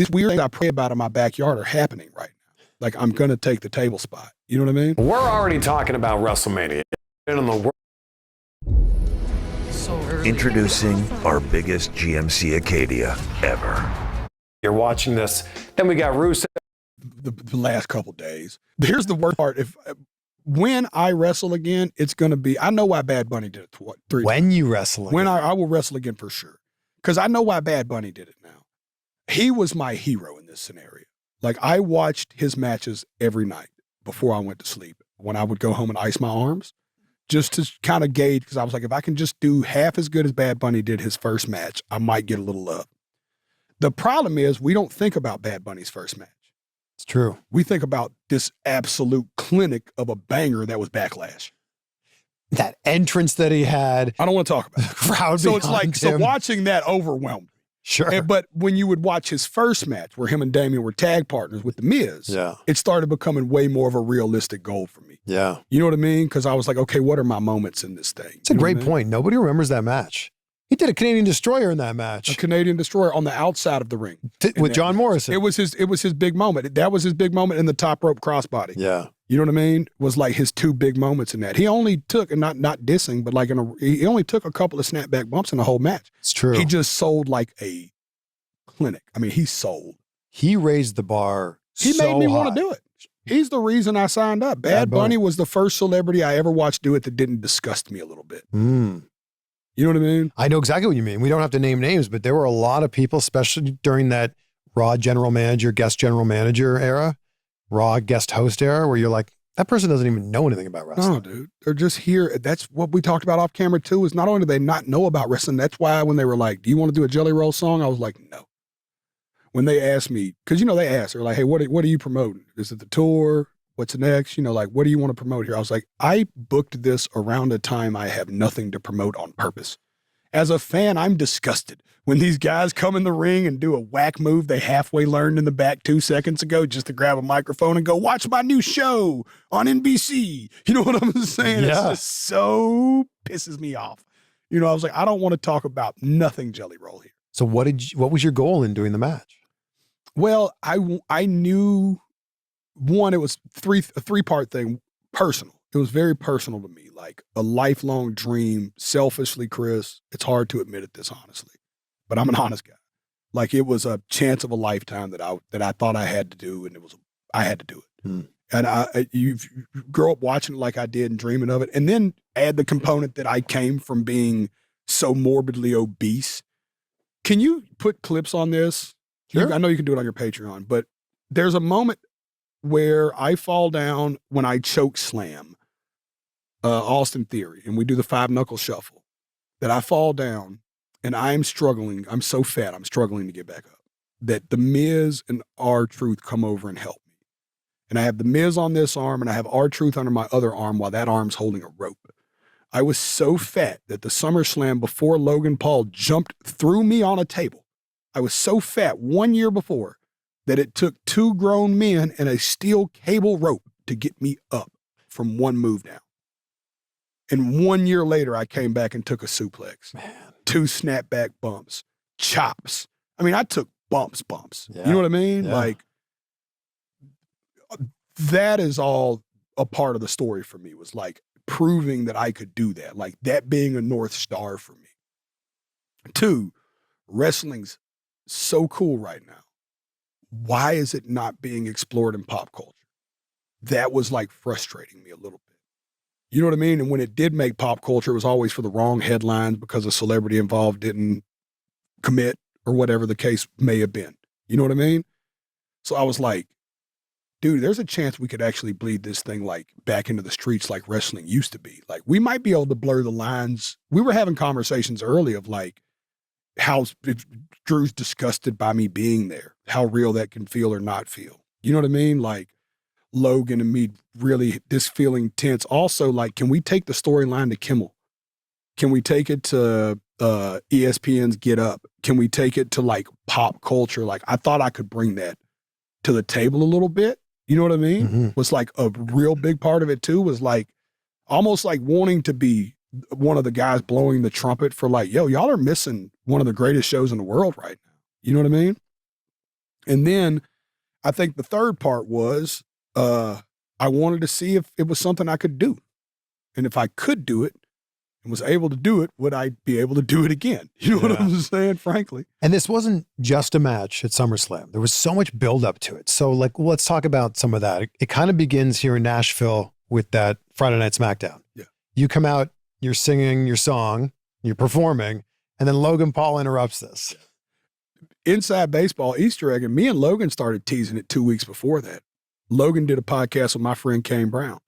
these weird things I pray about in my backyard are happening right now. Like, I'm going to take the table spot. You know what I mean? We're already talking about WrestleMania. In the world. Introducing our biggest GMC Acadia ever. You're watching this. Then we got Rusev. The last couple days. Here's the worst part. When I wrestle again, it's going to be, I know why Bad Bunny did it 3 When times. you wrestle again. When I will wrestle again for sure. Because I know why Bad Bunny did it now. He was my hero in this scenario. Like, I watched his matches every night before I went to sleep. When I would go home and ice my arms, just to kind of gauge, because I was like, if I can just do half as good as Bad Bunny did his first match, I might get a little love. The problem is we don't think about Bad Bunny's first match. It's true. We think about this absolute clinic of a banger that was Backlash. That entrance that he had. I don't want to talk about it. Crowd So it's like, him. so watching that overwhelmed me. Sure. But when you would watch his first match where him and Damian were tag partners with The Miz, Yeah. it started becoming way more of a realistic goal for me. Yeah. You know what I mean? Because I was like, okay, what are my moments in this thing? It's a great point. Nobody remembers that match. He did a Canadian Destroyer in that A match. Canadian Destroyer on the outside of the ring. With John Morrison. It was his big moment. That was his big moment in the top rope crossbody. Yeah. You know what I mean? Was like his 2 big moments in that. He only took, and not dissing, but like he only took a couple of snapback bumps in the whole match. It's true. He just sold like a clinic. I mean, he sold. He raised the bar. He so made me want high. to do it. He's the reason I signed up. Bad Bunny was the first celebrity I ever watched do it that didn't disgust me a little bit. Mm. You know what I mean? I know exactly what you mean. We don't have to name names, but there were a lot of people, especially during that Raw general manager, guest general manager era, Raw guest host era, where you're like, that person doesn't even know anything about wrestling. No, dude. They're just here. That's what we talked about off camera too, is not only do they not know about wrestling, that's why when they were like, do you want to do a Jelly Roll song? I was like, no. When they asked me, because, they asked, they're like, hey, what are you promoting? Is it the tour? What's next? Like, what do you want to promote here? I was like, I booked this around a time I have nothing to promote on purpose. As a fan, I'm disgusted when these guys come in the ring and do a whack move they halfway learned in the back 2 seconds ago just to grab a microphone and go, watch my new show on NBC. You know what I'm saying? Yeah. It's just so pisses me off. I was like, I don't want to talk about nothing Jelly Roll here. So what was your goal in doing the match? Well, I knew, one, it was a 3-part thing, personal. It was very personal to me, like a lifelong dream. Selfishly, Chris, it's hard to admit it this honestly, but I'm an honest guy. Like, it was a chance of a lifetime that I thought I had to do, and I had to do it. Hmm. And you grow up watching it like I did and dreaming of it, and then add the component that I came from being so morbidly obese. Can you put clips on this? Sure. I know you can do it on your Patreon, but there's a moment where I fall down when I choke slam Austin Theory, and we do the 5-knuckle shuffle, that I fall down and I'm struggling. I'm so fat, I'm struggling to get back up. That The Miz and R-Truth come over and help me. And I have The Miz on this arm, and I have R-Truth under my other arm while that arm's holding a rope. I was so fat that the SummerSlam before Logan Paul jumped through me on a table. I was so fat 1 year before that it took 2 grown men and a steel cable rope to get me up from one move down. And 1 year later, I came back and took a suplex. Man. 2 snapback bumps, chops. I mean, I took bumps. Yeah. You know what I mean? Yeah. Like, that is all a part of the story for me, was like proving that I could do that. Like, that being a North Star for me. 2, wrestling's so cool right now. Why is it not being explored in pop culture? That was like frustrating me a little bit. You know what I mean? And when it did make pop culture, it was always for the wrong headlines because a celebrity involved didn't commit or whatever the case may have been. You know what I mean? So I was like, dude, there's a chance we could actually bleed this thing like back into the streets like wrestling used to be. Like, we might be able to blur the lines. We were having conversations early of like how Drew's disgusted by me being there, how real that can feel or not feel. You know what I mean? Like, Logan and me really this feeling tense. Also, like, can we take the storyline to Kimmel? Can we take it to ESPN's Get Up? Can we take it to like pop culture? Like, I thought I could bring that to the table a little bit. You know what I mean? Mm-hmm. Was like a real big part of it too, was like almost like wanting to be one of the guys blowing the trumpet for like, yo, y'all are missing one of the greatest shows in the world right now. You know what I mean? And then I think the third part was I wanted to see if it was something I could do. And if I could do it and was able to do it, would I be able to do it again? You know what I'm saying, frankly? And this wasn't just a match at SummerSlam. There was so much build up to it. So like, let's talk about some of that. It kind of begins here in Nashville with that Friday Night SmackDown. Yeah. You come out, you're singing your song, you're performing, and then Logan Paul interrupts this. Inside Baseball Easter egg, and me and Logan started teasing it 2 weeks before that. Logan did a podcast with my friend Kane Brown,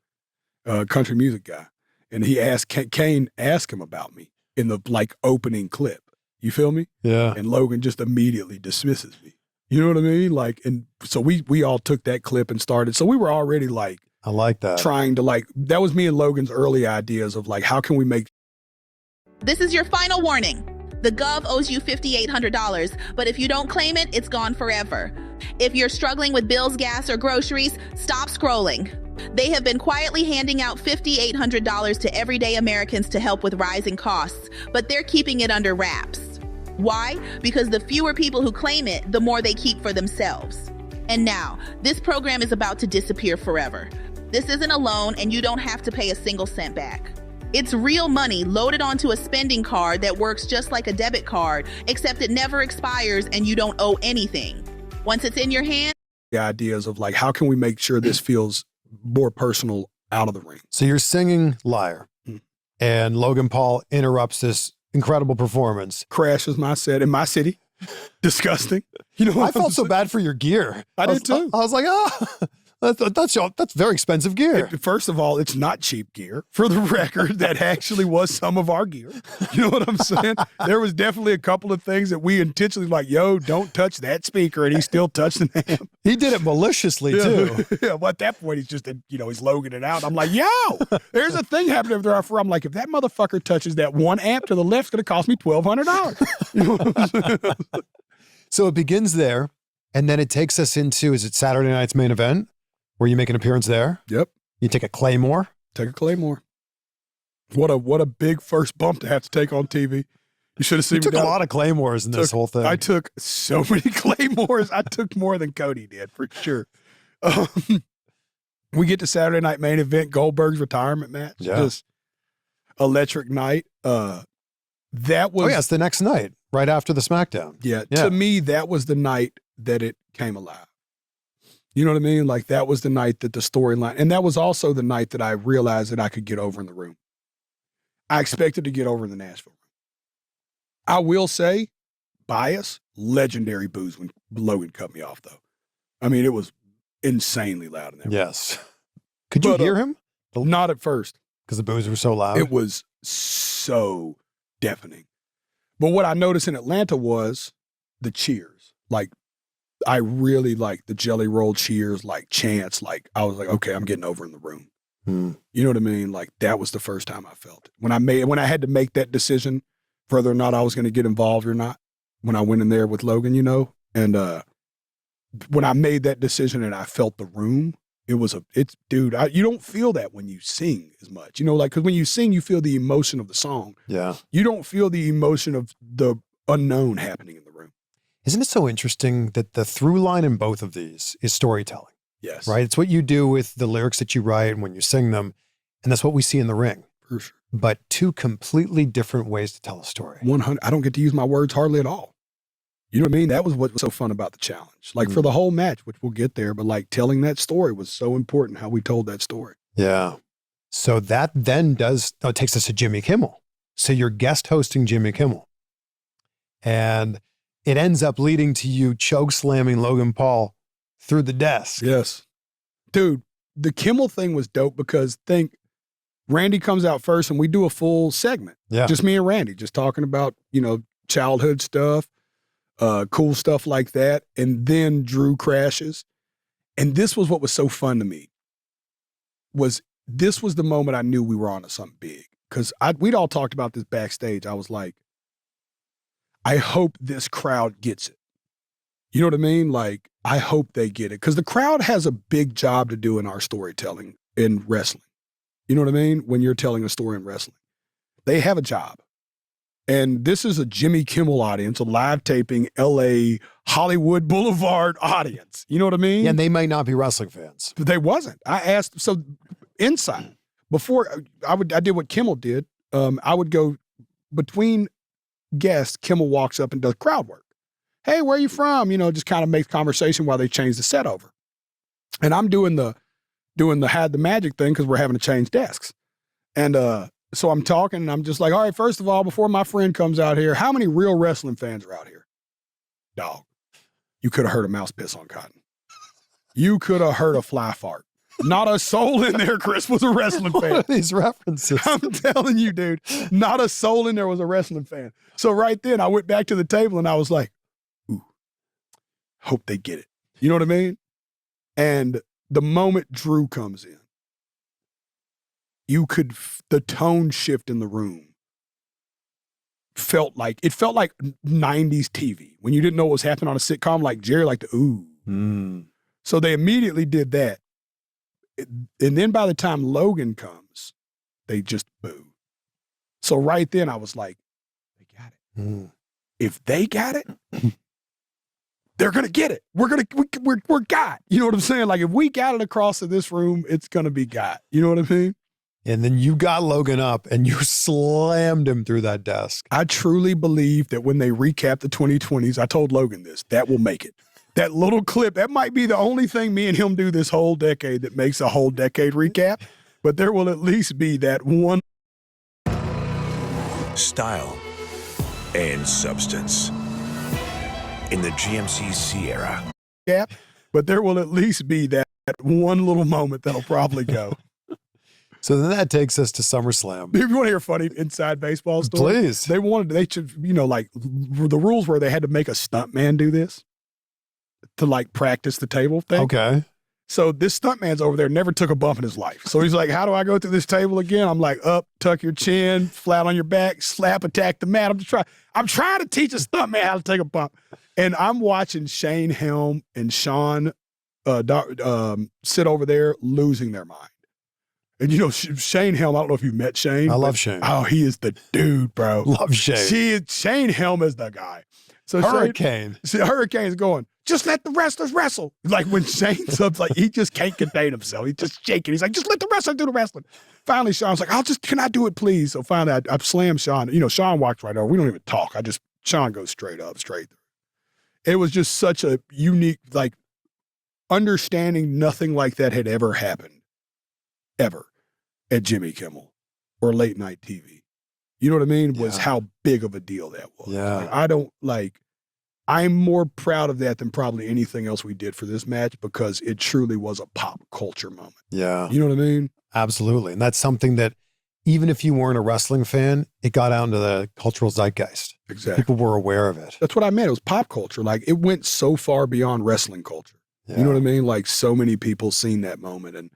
country music guy, and he asked Kane asked him about me in the opening clip. You feel me? Yeah. And Logan just immediately dismisses me. You know what I mean? Like, and so we all took that clip and started. So we were already like, I like that. trying to that was me and Logan's early ideas of like, how can we make. This is your final warning. The Gov owes you $5,800, but if you don't claim it, it's gone forever. If you're struggling with bills, gas, or groceries, stop scrolling. They have been quietly handing out $5,800 to everyday Americans to help with rising costs, but they're keeping it under wraps. Why? Because the fewer people who claim it, the more they keep for themselves. And now, this program is about to disappear forever. This isn't a loan, and you don't have to pay a single cent back. It's real money loaded onto a spending card that works just like a debit card, except it never expires and you don't owe anything. Once it's in your hand, the ideas of like, how can we make sure this feels more personal out of the ring? So you're singing Liar, Mm. and Logan Paul interrupts this incredible performance. Crashes my set in my city. Disgusting. You know what I I'm felt so saying? bad for your gear. I did too. I was like, that's very expensive gear. First of all, it's not cheap gear. For the record, that actually was some of our gear. You know what I'm saying? There was definitely a couple of things that we intentionally like, yo, don't touch that speaker, and he still touched the amp. He did it maliciously too. Yeah, well, at that point, he's just, he's Logan it out. I'm like, yo, there's a thing happening over there. I'm like, if that motherfucker touches that one amp to the left, it's going to cost me $1,200. You know what I'm saying? So it begins there, and then it takes us into, is it Saturday night's main event, where you make an appearance there? Yep. You take a Claymore. Take a Claymore. What a big first bump to have to take on TV. You should have seen You me took a down. lot of Claymores in this whole thing. I took so many Claymores. I took more than Cody did, for sure. We get to Saturday night main event, Goldberg's retirement match. Yeah. Just electric night. That was, Oh yeah, it's the next night, right after the SmackDown. yeah, Yeah. to me, that was the night that it came alive. You know what I mean? Like, that was the night that the storyline, and that was also the night that I realized that I could get over in the room. I expected to get over in the Nashville room. I will say, bias, legendary boos when Logan cut me off, though. I mean, it was insanely loud in there. Yes. Could you But, hear him? Not at first. Because the boos were so loud. It was so deafening. But what I noticed in Atlanta was the cheers. Like, I really like the jelly roll cheers, like chants. Like, I was like, okay, I'm getting over in the room. Hmm. You know what I mean? Like, that was the first time I felt it. When I had to make that decision whether or not I was going to get involved or not, when I went in there with Logan, and when I made that decision and I felt the room, dude, you don't feel that when you sing as much, because when you sing, you feel the emotion of the song. Yeah. You don't feel the emotion of the unknown happening in the room. Isn't it so interesting that the through line in both of these is storytelling, Yes. right? It's what you do with the lyrics that you write and when you sing them. And that's what we see in the ring. For sure. But two completely different ways to tell a story. 100. I don't get to use my words hardly at all. You know what I mean? That was what was so fun about the challenge. Like, for the whole match, which we'll get there, but like telling that story was so important, how we told that story. Yeah. So that then it takes us to Jimmy Kimmel. So you're guest hosting Jimmy Kimmel. And it ends up leading to you choke slamming Logan Paul through the desk. Yes. Dude, the Kimmel thing was dope because Randy comes out first and we do a full segment. Yeah. Just me and Randy, just talking about, childhood stuff, cool stuff like that. And then Drew crashes. And this was what was so fun to me, this was the moment I knew we were on to something big. Because we'd all talked about this backstage. I was like, I hope this crowd gets it. You know what I mean? Like, I hope they get it. Because the crowd has a big job to do in our storytelling in wrestling. You know what I mean? When you're telling a story in wrestling. They have a job. And this is a Jimmy Kimmel audience, a live taping LA Hollywood Boulevard audience. You know what I mean? Yeah, and they might not be wrestling fans. But they wasn't. I asked, so inside, before I did what Kimmel did, I would go between guests, Kimmel walks up and does crowd work. Hey, where are you from? You know, just kind of makes conversation while they change the set over. And I'm doing the had the magic thing because we're having to change desks. And so I'm talking and I'm just like, all right, first of all, before my friend comes out here, how many real wrestling fans are out here? Dog, you could have heard a mouse piss on cotton. You could have heard a fly fart. Not a soul in there, Chris, was a wrestling fan. What are these references? I'm telling you, dude, not a soul in there was a wrestling fan. So right then I went back to the table and I was like, ooh, hope they get it. You know what I mean? And the moment Drew comes in, the tone shift in the room felt like 90s TV when you didn't know what was happening on a sitcom, like Jerry, like the ooh. Mm. So they immediately did that. And then by the time Logan comes, they just boo. So right then I was like, they got it. Mm. If they got it, they're going to get it. We're got. You know what I'm saying? Like if we got it across to this room, it's going to be got. You know what I mean? And then you got Logan up and you slammed him through that desk. I truly believe that when they recap the 2020s, I told Logan this, that will make it. That little clip, that might be the only thing me and him do this whole decade that makes a whole decade recap, but there will at least be that one. Style and substance. In the GMC Sierra. Gap, but there will at least be that one little moment that'll probably go. So then that takes us to SummerSlam. If you want to hear a funny inside baseball story, Please. they should, like the rules were they had to make a stuntman do this to like practice the table thing. Okay. So this stuntman's over there, never took a bump in his life. So he's like, how do I go through this table again? I'm like, up, tuck your chin, flat on your back, slap, attack the mat. I'm trying to teach a stuntman how to take a bump. And I'm watching Shane Helm and Sean sit over there losing their mind. And you know, Shane Helm, I don't know if you met Shane. I love Shane. Oh, he is the dude, bro. Love Shane. Shane Helm is the guy. So Hurricane. Hurricane's going, just let the wrestlers wrestle. Like when Shane's up, like he just can't contain himself. He's just shaking. He's like, just let the wrestler do the wrestling. Finally, Sean's like, can I do it, please? So finally, I slammed Sean. You know, Sean walks right over. We don't even talk. Sean goes straight through. It was just such a unique, like, understanding nothing like that had ever happened, ever, at Jimmy Kimmel or late night TV. You know what I mean? Was how big of a deal that was. Yeah. I'm more proud of that than probably anything else we did for this match because it truly was a pop culture moment. Yeah. You know what I mean? Absolutely. And that's something that even if you weren't a wrestling fan, it got out into the cultural zeitgeist. Exactly. People were aware of it. That's what I meant. It was pop culture. Like it went so far beyond wrestling culture. Yeah. You know what I mean? Like so many people seen that moment. And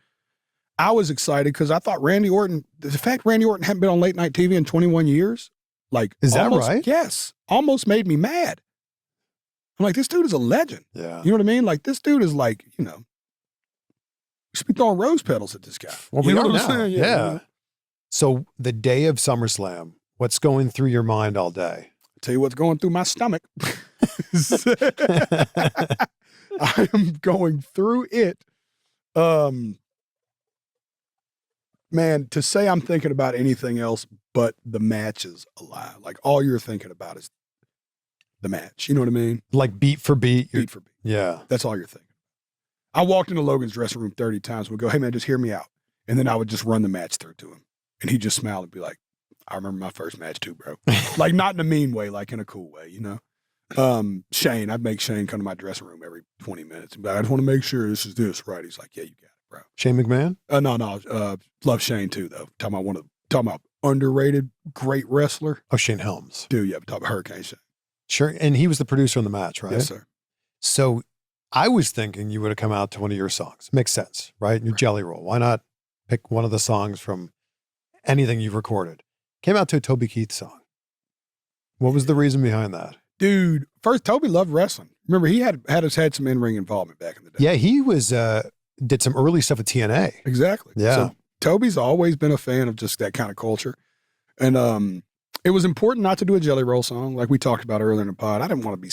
I was excited because I thought the fact Randy Orton hadn't been on late night TV in 21 years, like, is that right? Yes. Almost made me mad. I'm like, this dude is a legend. Yeah. You know what I mean? Like this dude is like, you know, we should be throwing rose petals at this guy. Well, you we know know what I'm now. saying? Yeah. So the day of SummerSlam, what's going through your mind all day? I'll tell you what's going through my stomach. I am going through it. Man, to say I'm thinking about anything else but the match is a lie. Like all you're thinking about is the match. You know what I mean? Like beat for beat? Beat for beat. Yeah. That's all you're thinking. I walked into Logan's dressing room 30 times. We'd go, hey man, just hear me out. And then I would just run the match through to him. And he'd just smile and be like, I remember my first match too, bro. Like not in a mean way, like in a cool way, you know? Shane, I'd make Shane come to my dressing room every 20 minutes. And be like, I just want to make sure this is this, right? He's like, yeah, you got it, bro. Shane McMahon? No. Love Shane too, though. Talking about underrated, great wrestler. Oh, Shane Helms. Dude, yeah, talking about Hurricane Shane. Sure. And he was the producer on the match, right? Yes, sir. So I was thinking you would have come out to one of your songs. Makes sense, right? Your Jelly Roll. Why not pick one of the songs from anything you've recorded? Came out to a Toby Keith song. What was the reason behind that? Dude, first, Toby loved wrestling. Remember, he had some in-ring involvement back in the day. Yeah, he was did some early stuff with TNA. Exactly. Yeah. So Toby's always been a fan of just that kind of culture. And It was important not to do a Jelly Roll song like we talked about earlier in the pod. I didn't want to be,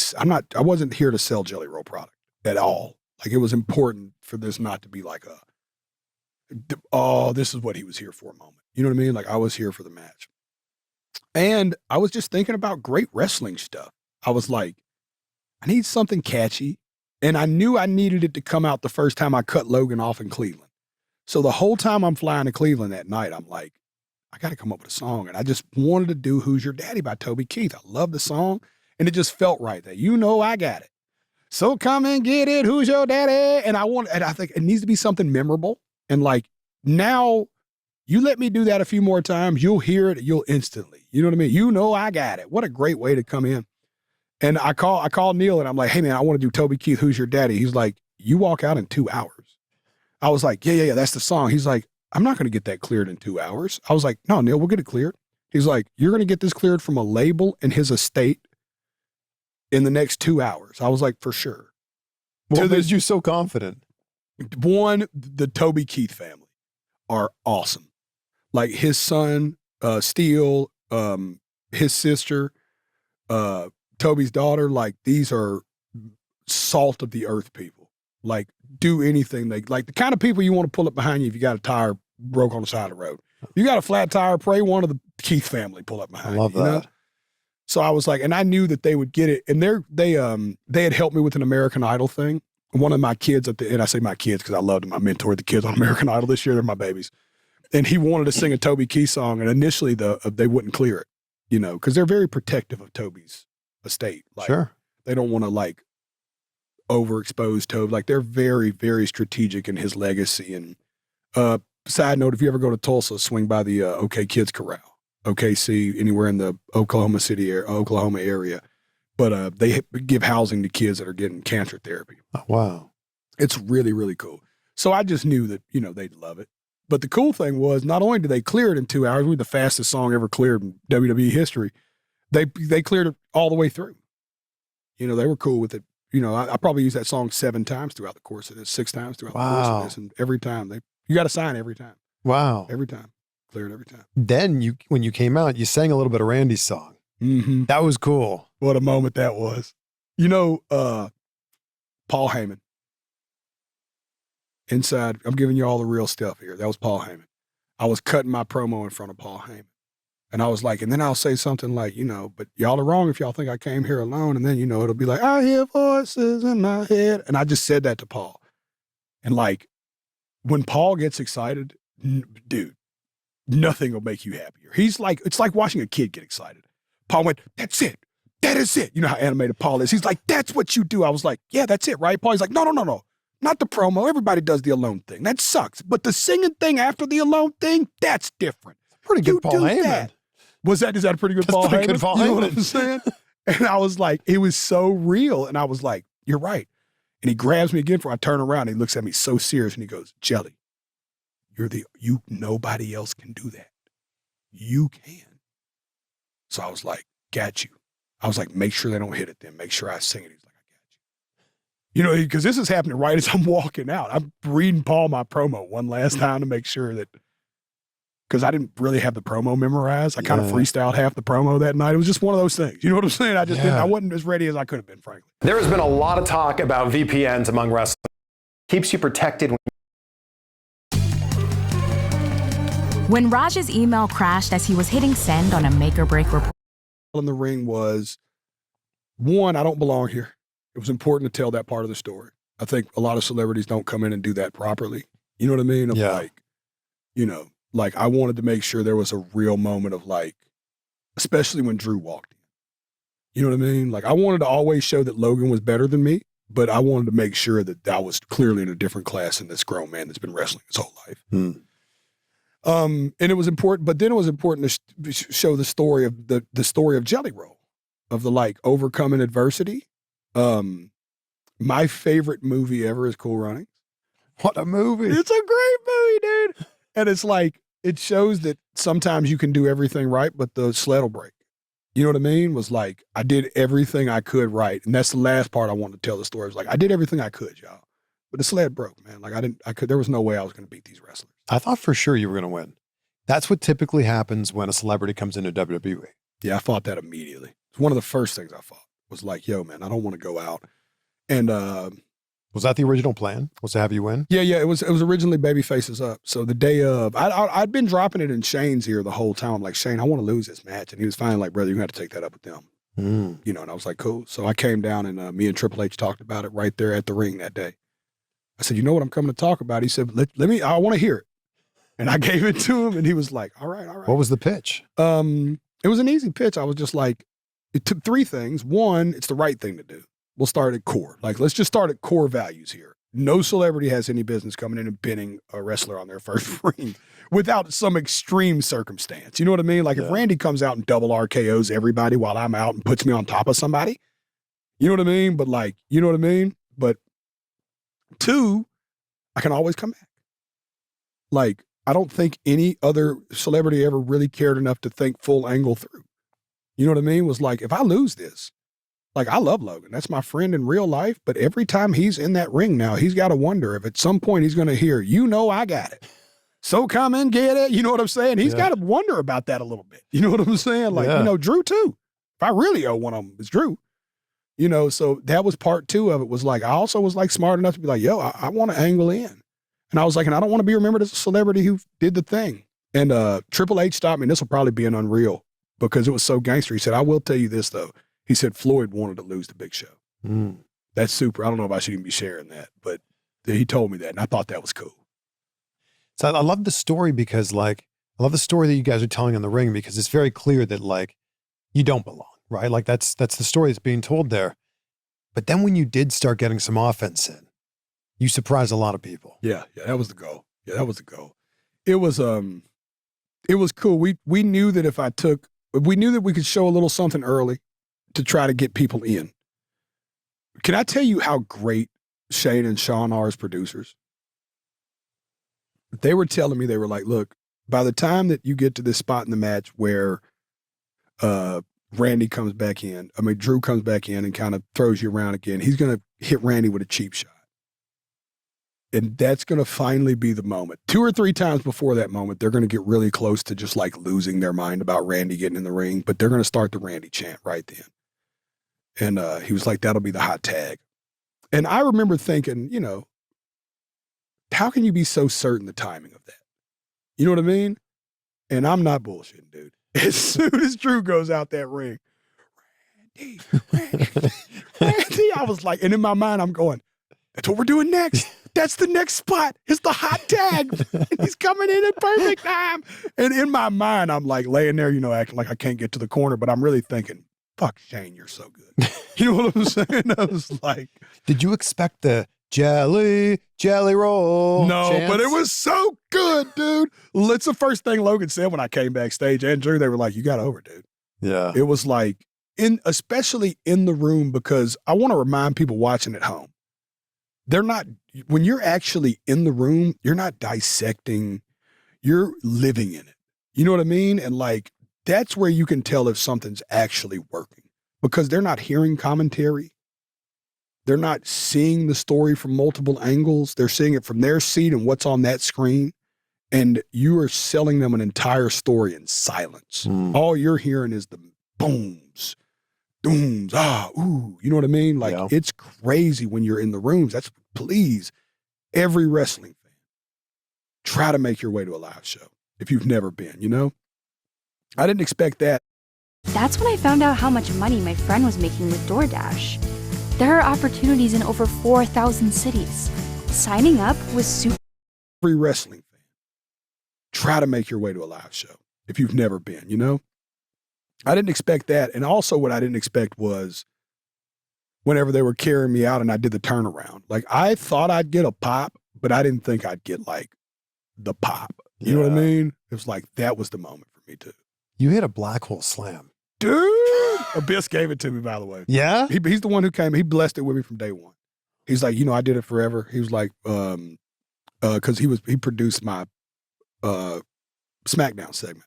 I wasn't here to sell Jelly Roll product at all. Like, it was important for this not to be like oh, this is what he was here for a moment. You know what I mean? Like, I was here for the match. And I was just thinking about great wrestling stuff. I was like, I need something catchy. And I knew I needed it to come out the first time I cut Logan off in Cleveland. So the whole time I'm flying to Cleveland that night, I'm like, I got to come up with a song. And I just wanted to do Who's Your Daddy by Toby Keith. I love the song. And it just felt right that, I got it. So come and get it. Who's your daddy? And I think it needs to be something memorable. And like, now you let me do that a few more times, you'll hear it. You'll instantly, you know what I mean? I got it. What a great way to come in. And I called Neil and I'm like, hey man, I want to do Toby Keith. Who's your daddy? He's like, you walk out in 2 hours. I was like, yeah, that's the song. He's like, I'm not going to get that cleared in 2 hours. I was like, no, Neil, we'll get it cleared. He's like, you're going to get this cleared from a label and his estate in the next 2 hours. I was like, for sure. What made you so confident? One, the Toby Keith family are awesome. Like his son, Steele, his sister, Toby's daughter, like these are salt of the earth people. Like, do anything they like, the kind of people you want to pull up behind you if you got a tire broke on the side of the road. You got a flat tire, pray one of the Keith family pull up behind you. I love that. You know? So I was like, and I knew that they would get it. And they had helped me with an American Idol thing. One of my kids and I say my kids because I loved them. I mentored the kids on American Idol this year. They're my babies. And he wanted to sing a Toby Keith song. And initially they wouldn't clear it, because they're very protective of Toby's estate. Like, sure. They don't want to like overexpose Toby. Like, they're very, very strategic in his legacy. And side note, if you ever go to Tulsa, swing by the OK Kids Corral, OKC, anywhere in the Oklahoma area. But they give housing to kids that are getting cancer therapy. Oh, wow. It's really, really cool. So I just knew that, they'd love it. But the cool thing was, not only did they clear it in 2 hours, we were the fastest song ever cleared in WWE history. They cleared it all the way through. They were cool with it. I probably used that song 7 times throughout the course of this, 6 times throughout the course of this. And every time you got to sign every time. Wow. Every time. Cleared every time. Then when you came out, you sang a little bit of Randy's song. Mm-hmm. That was cool. What a moment that was. Paul Heyman. Inside, I'm giving you all the real stuff here. That was Paul Heyman. I was cutting my promo in front of Paul Heyman. And I was like, and then I'll say something like, but y'all are wrong if y'all think I came here alone. And then, it'll be like, I hear voices in my head. And I just said that to Paul. And like, when Paul gets excited, dude, nothing will make you happier. He's like, it's like watching a kid get excited. Paul went, that's it. That is it. You know how animated Paul is. He's like, that's what you do. I was like, yeah, that's it, right? Paul's like, no. Not the promo. Everybody does the alone thing. That sucks. But the singing thing after the alone thing, that's different. Pretty good Paul Heyman. Is that a pretty good Paul Heyman? Good Paul you know Heyman. what I'm saying? And I was like, it was so real. And I was like, you're right. And he grabs me again before I turn around. And he looks at me so serious and he goes, Jelly, nobody else can do that. You can. So I was like, got you. I was like, make sure they don't hit it then. Make sure I sing it. He's like, I got you. Because this is happening right as I'm walking out. I'm reading Paul my promo one last time to make sure that, because I didn't really have the promo memorized. I kind of freestyled half the promo that night. It was just one of those things. You know what I'm saying? I wasn't as ready as I could have been, frankly. There has been a lot of talk about VPNs among wrestlers. Keeps you protected. When Raj's email crashed as he was hitting send on a make-or-break report. In the ring was, one, I don't belong here. It was important to tell that part of the story. I think a lot of celebrities don't come in and do that properly. You know what I mean? Like I wanted to make sure there was a real moment of like, especially when Drew walked in. You know what I mean? Like I wanted to always show that Logan was better than me, but I wanted to make sure that I was clearly in a different class than this grown man that's been wrestling his whole life. And it was important, but then it was important to show the story of the story of Jelly Roll, of the like overcoming adversity. My favorite movie ever is Cool Runnings. What a movie. It's a great movie, dude. And it's like, it shows that sometimes you can do everything right, but the sled will break. You know what I mean? Was like, I did everything I could right. And that's the last part I wanted to tell the story. It was like, I did everything I could, y'all. But the sled broke, man. Like there was no way I was going to beat these wrestlers. I thought for sure you were going to win. That's what typically happens when a celebrity comes into WWE. Yeah, I fought that immediately. It's one of the first things I fought was like, yo, man, I don't want to go out. And Was that the original plan? Was to have you win? yeah, it was originally baby faces up. So the day of, I'd been dropping it in Shane's ear the whole time. I'm like, Shane, I want to lose this match. And he was finally like, brother, you're going to have to take that up with them. You know, and I was like, cool. So I came down and me and Triple H talked about it right there at the ring that day. I said, you know what I'm coming to talk about? He said, let me, I want to hear it. And I gave it to him and he was like, all right. What was the pitch? It was an easy pitch. I was just like, it took three things. One, it's the right thing to do. We'll start at core. Like, let's just start at core values here. No celebrity has any business coming in and pinning a wrestler on their first ring without some extreme circumstance. You know what I mean? Like if Randy comes out and double RKOs everybody while I'm out and puts me on top of somebody, you know what I mean? But like, you know what I mean? But two, I can always come back. Like, I don't think any other celebrity ever really cared enough to think full angle through. You know what I mean? Was like, if I lose this, like I love Logan. That's my friend in real life. But every time he's in that ring now, he's got to wonder if at some point he's going to hear, you know, I got it. So come and get it. You know what I'm saying? He's got to wonder about that a little bit. You know what I'm saying? Like, you know, Drew too. If I really owe one of them, it's Drew. You know, so that was part two of it was like, I also was like smart enough to be like, yo, I want to angle in. And I was like, and I don't want to be remembered as a celebrity who did the thing. And Triple H stopped me, and this will probably be an Unreal because it was so gangster. He said, I will tell you this, though. He said Floyd wanted to lose the Big Show. That's super. I don't know if I should even be sharing that, but he told me that, and I thought that was cool. So I love the story because, like, I love the story that you guys are telling in the ring because it's very clear that, like, you don't belong, right? Like, that's the story that's being told there. But then when you did start getting some offense in, you surprised a lot of people. Yeah, that was the goal. Yeah, that was the goal. It was cool. We knew that we knew that we could show a little something early to try to get people in. Can I tell you how great Shane and Sean are as producers? They were telling me, they were like, look, by the time that you get to this spot in the match where Randy comes back in, Drew comes back in and kind of throws you around again, he's going to hit Randy with a cheap shot. And that's going to finally be the moment. 2 or 3 times before that moment, they're going to get really close to just like losing their mind about Randy getting in the ring, but they're going to start the Randy chant right then. And he was like, that'll be the hot tag. And I remember thinking, you know, how can you be so certain the timing of that? You know what I mean? And I'm not bullshitting, dude. As soon as Drew goes out that ring, Randy, I was like, and in my mind, I'm going, that's what we're doing next. That's the next spot. It's the hot tag. He's coming in at perfect time. And in my mind, I'm like laying there, you know, acting like I can't get to the corner, but I'm really thinking, fuck Shane, you're so good. You know what I'm saying? I was like, did you expect the jelly roll? No, chance? But it was so good, dude. It's the first thing Logan said when I came backstage. And Drew, they were like, you got over, dude. Yeah. It was like, especially in the room, because I want to remind people watching at home, when you're actually in the room, you're not dissecting, you're living in it. You know what I mean? And like, that's where you can tell if something's actually working because they're not hearing commentary. They're not seeing the story from multiple angles. They're seeing it from their seat and what's on that screen. And you are selling them an entire story in silence. All you're hearing is the booms, dooms, ooh, you know what I mean? Like, It's crazy when you're in the rooms. Please, every wrestling fan, try to make your way to a live show if you've never been, you know? I didn't expect that. That's when I found out how much money my friend was making with DoorDash. There are opportunities in over 4,000 cities. Signing up was super. Every wrestling fan, try to make your way to a live show if you've never been, you know? I didn't expect that. And also what I didn't expect was whenever they were carrying me out and I did the turnaround. Like, I thought I'd get a pop, but I didn't think I'd get like the pop. You know what I mean? It was like, that was the moment for me too. You hit a black hole slam. Dude! Abyss gave it to me, by the way. Yeah? He's the one who came. He blessed it with me from day one. He's like, you know, I did it forever. He was like, because he produced my SmackDown segment.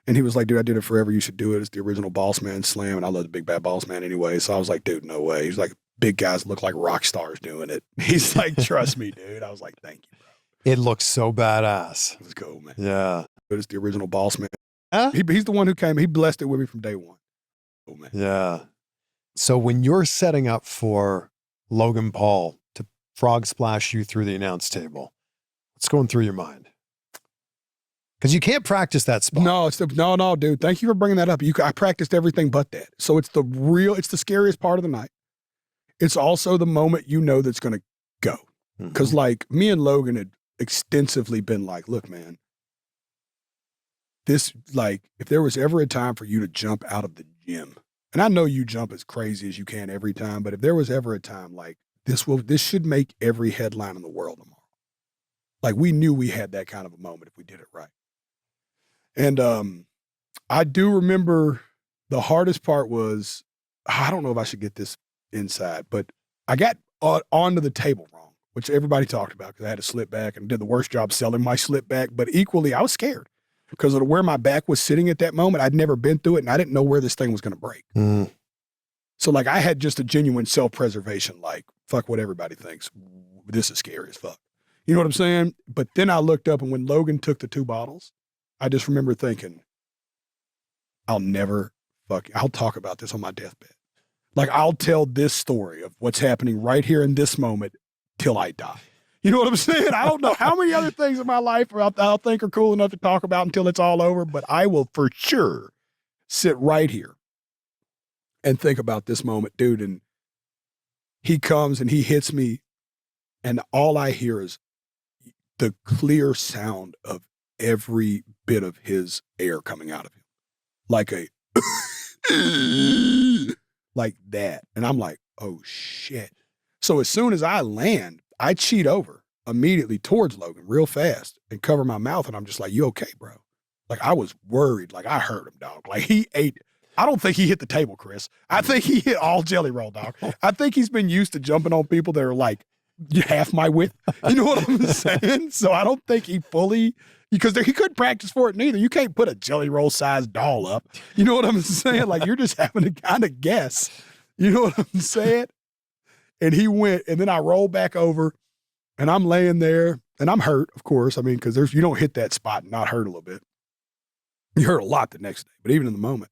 And he was like, dude, I did it forever. You should do it. It's the original Boss Man Slam. And I love the Big Bad Boss Man anyway. So I was like, dude, no way. He's like, big guys look like rock stars doing it. He's like, trust me, dude. I was like, thank you, bro. It looks so badass. It was cool, man. Yeah. But it's the original Boss Man. He's the one who came. He blessed it with me from day one. Oh, man. Yeah. So when you're setting up for Logan Paul to frog splash you through the announce table, what's going through your mind? Because you can't practice that spot. No, dude. Thank you for bringing that up. I practiced everything but that. So it's the scariest part of the night. It's also the moment that's going to go. Because like me and Logan had extensively been like, look, man, this, like, if there was ever a time for you to jump out of the gym, and I know you jump as crazy as you can every time, but if there was ever a time like this should make every headline in the world tomorrow. Like, we knew we had that kind of a moment if we did it right. And I do remember the hardest part was, I don't know if I should get this inside, but I got onto the table wrong, which everybody talked about because I had to slip back and did the worst job selling my slip back. But equally, I was scared because of where my back was sitting at that moment. I'd never been through it, and I didn't know where this thing was going to break. So, like, I had just a genuine self-preservation, like, fuck what everybody thinks. This is scary as fuck. You know what I'm saying? But then I looked up, and when Logan took the 2 bottles, I just remember thinking, I'll talk about this on my deathbed. Like, I'll tell this story of what's happening right here in this moment till I die. You know what I'm saying? I don't know how many other things in my life I'll think are cool enough to talk about until it's all over, but I will for sure sit right here and think about this moment, dude. And he comes and he hits me, and all I hear is the clear sound of every bit of his air coming out of him. Like a like that. And I'm like, oh shit. So as soon as I land, I cheat over immediately towards Logan real fast and cover my mouth. And I'm just like, you okay, bro? Like, I was worried. Like, I heard him, dog. Like, he ate. I don't think he hit the table, Chris. I think he hit all Jelly Roll, dog. I think he's been used to jumping on people that are like half my width. You know what I'm saying? So I don't think he fully, because he couldn't practice for it neither. You can't put a Jelly Roll sized doll up. You know what I'm saying? Like, you're just having to kind of guess. You know what I'm saying? And he went, and then I rolled back over, and I'm laying there, and I'm hurt, of course. I mean, because you don't hit that spot and not hurt a little bit. You hurt a lot the next day, but even in the moment.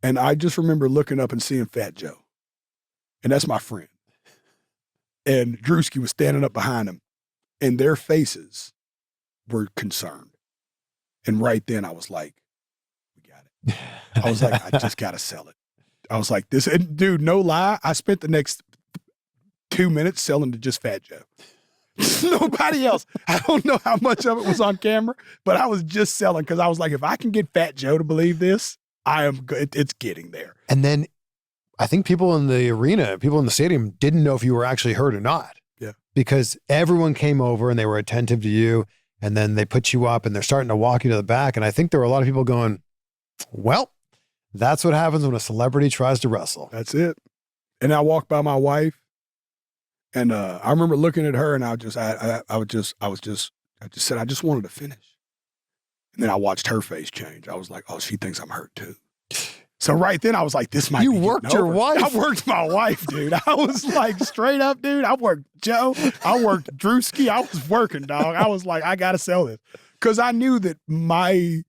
And I just remember looking up and seeing Fat Joe. And that's my friend. And Drewski was standing up behind him, and their faces were concerned. And right then I was like, we got it. I was like, I just got to sell it. I was like, this, and dude, no lie, I spent the next 2 minutes selling to just Fat Joe. Nobody else. I don't know how much of it was on camera, but I was just selling because I was like, if I can get Fat Joe to believe this, I am good. It's getting there. And then I think people in the arena, people in the stadium didn't know if you were actually hurt or not. Yeah. Because everyone came over and they were attentive to you, and then they put you up and they're starting to walk you to the back. And I think there were a lot of people going, well, that's what happens when a celebrity tries to wrestle. That's it. And I walked by my wife, and I remember looking at her, and I just said, I just wanted to finish. And then I watched her face change. I was like, oh, she thinks I'm hurt too. So right then I was like, this might be. You worked your wife. I worked my wife, dude. I was like, straight up, dude. I worked Joe. I worked Drewski. I was working, dog. I was like, I got to sell this. Because I knew that my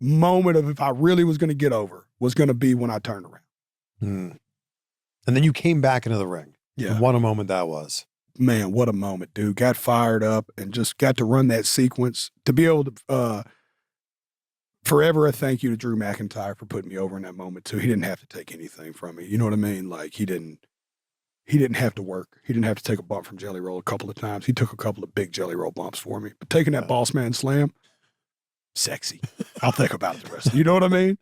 moment of if I really was going to get over was going to be when I turned around. And then you came back into the ring. Yeah. And what a moment that was. Man, what a moment, dude. Got fired up and just got to run that sequence. To be able to, forever a thank you to Drew McIntyre for putting me over in that moment too. He didn't have to take anything from me. You know what I mean? Like, he didn't have to work. He didn't have to take a bump from Jelly Roll a couple of times. He took a couple of big Jelly Roll bumps for me. But taking that Boss Man Slam, sexy. I'll think about it the rest of it. You know what I mean?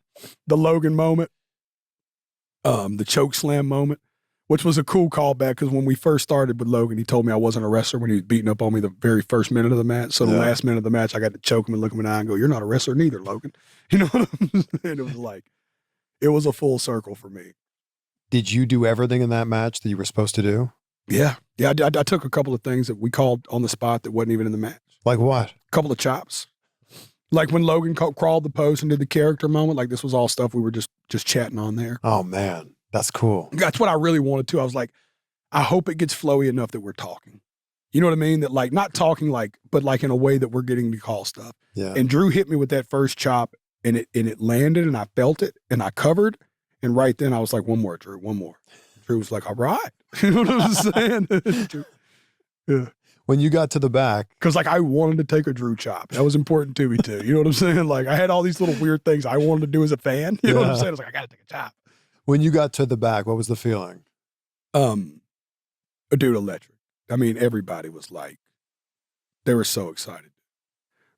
The Logan moment, the choke slam moment, which was a cool callback because when we first started with Logan, he told me I wasn't a wrestler when he was beating up on me the very first minute of the match. So the last minute of the match, I got to choke him and look him in the eye and go, you're not a wrestler neither, Logan. You know what I'm saying? It was like, it was a full circle for me. Did you do everything in that match that you were supposed to do? Yeah. Yeah, I took a couple of things that we called on the spot that wasn't even in the match. Like what? A couple of chops. Like when Logan crawled the post and did the character moment, like this was all stuff we were just chatting on there. Oh, man. That's cool. That's what I really wanted to. I was like, I hope it gets flowy enough that we're talking. You know what I mean? That like, not talking like, but like in a way that we're getting to call stuff. Yeah. And Drew hit me with that first chop and it landed, and I felt it, and I covered, and right then I was like, one more, Drew, one more. Drew was like, all right. You know what I'm saying? Yeah. When you got to the back, Because like I wanted to take a Drew chop. That was important to me too. You know what I'm saying? Like I had all these little weird things I wanted to do as a fan. You know what I'm saying? I was like, I gotta take a chop. when you got to the back, what was the feeling? Dude, electric. I mean, everybody was like, they were so excited.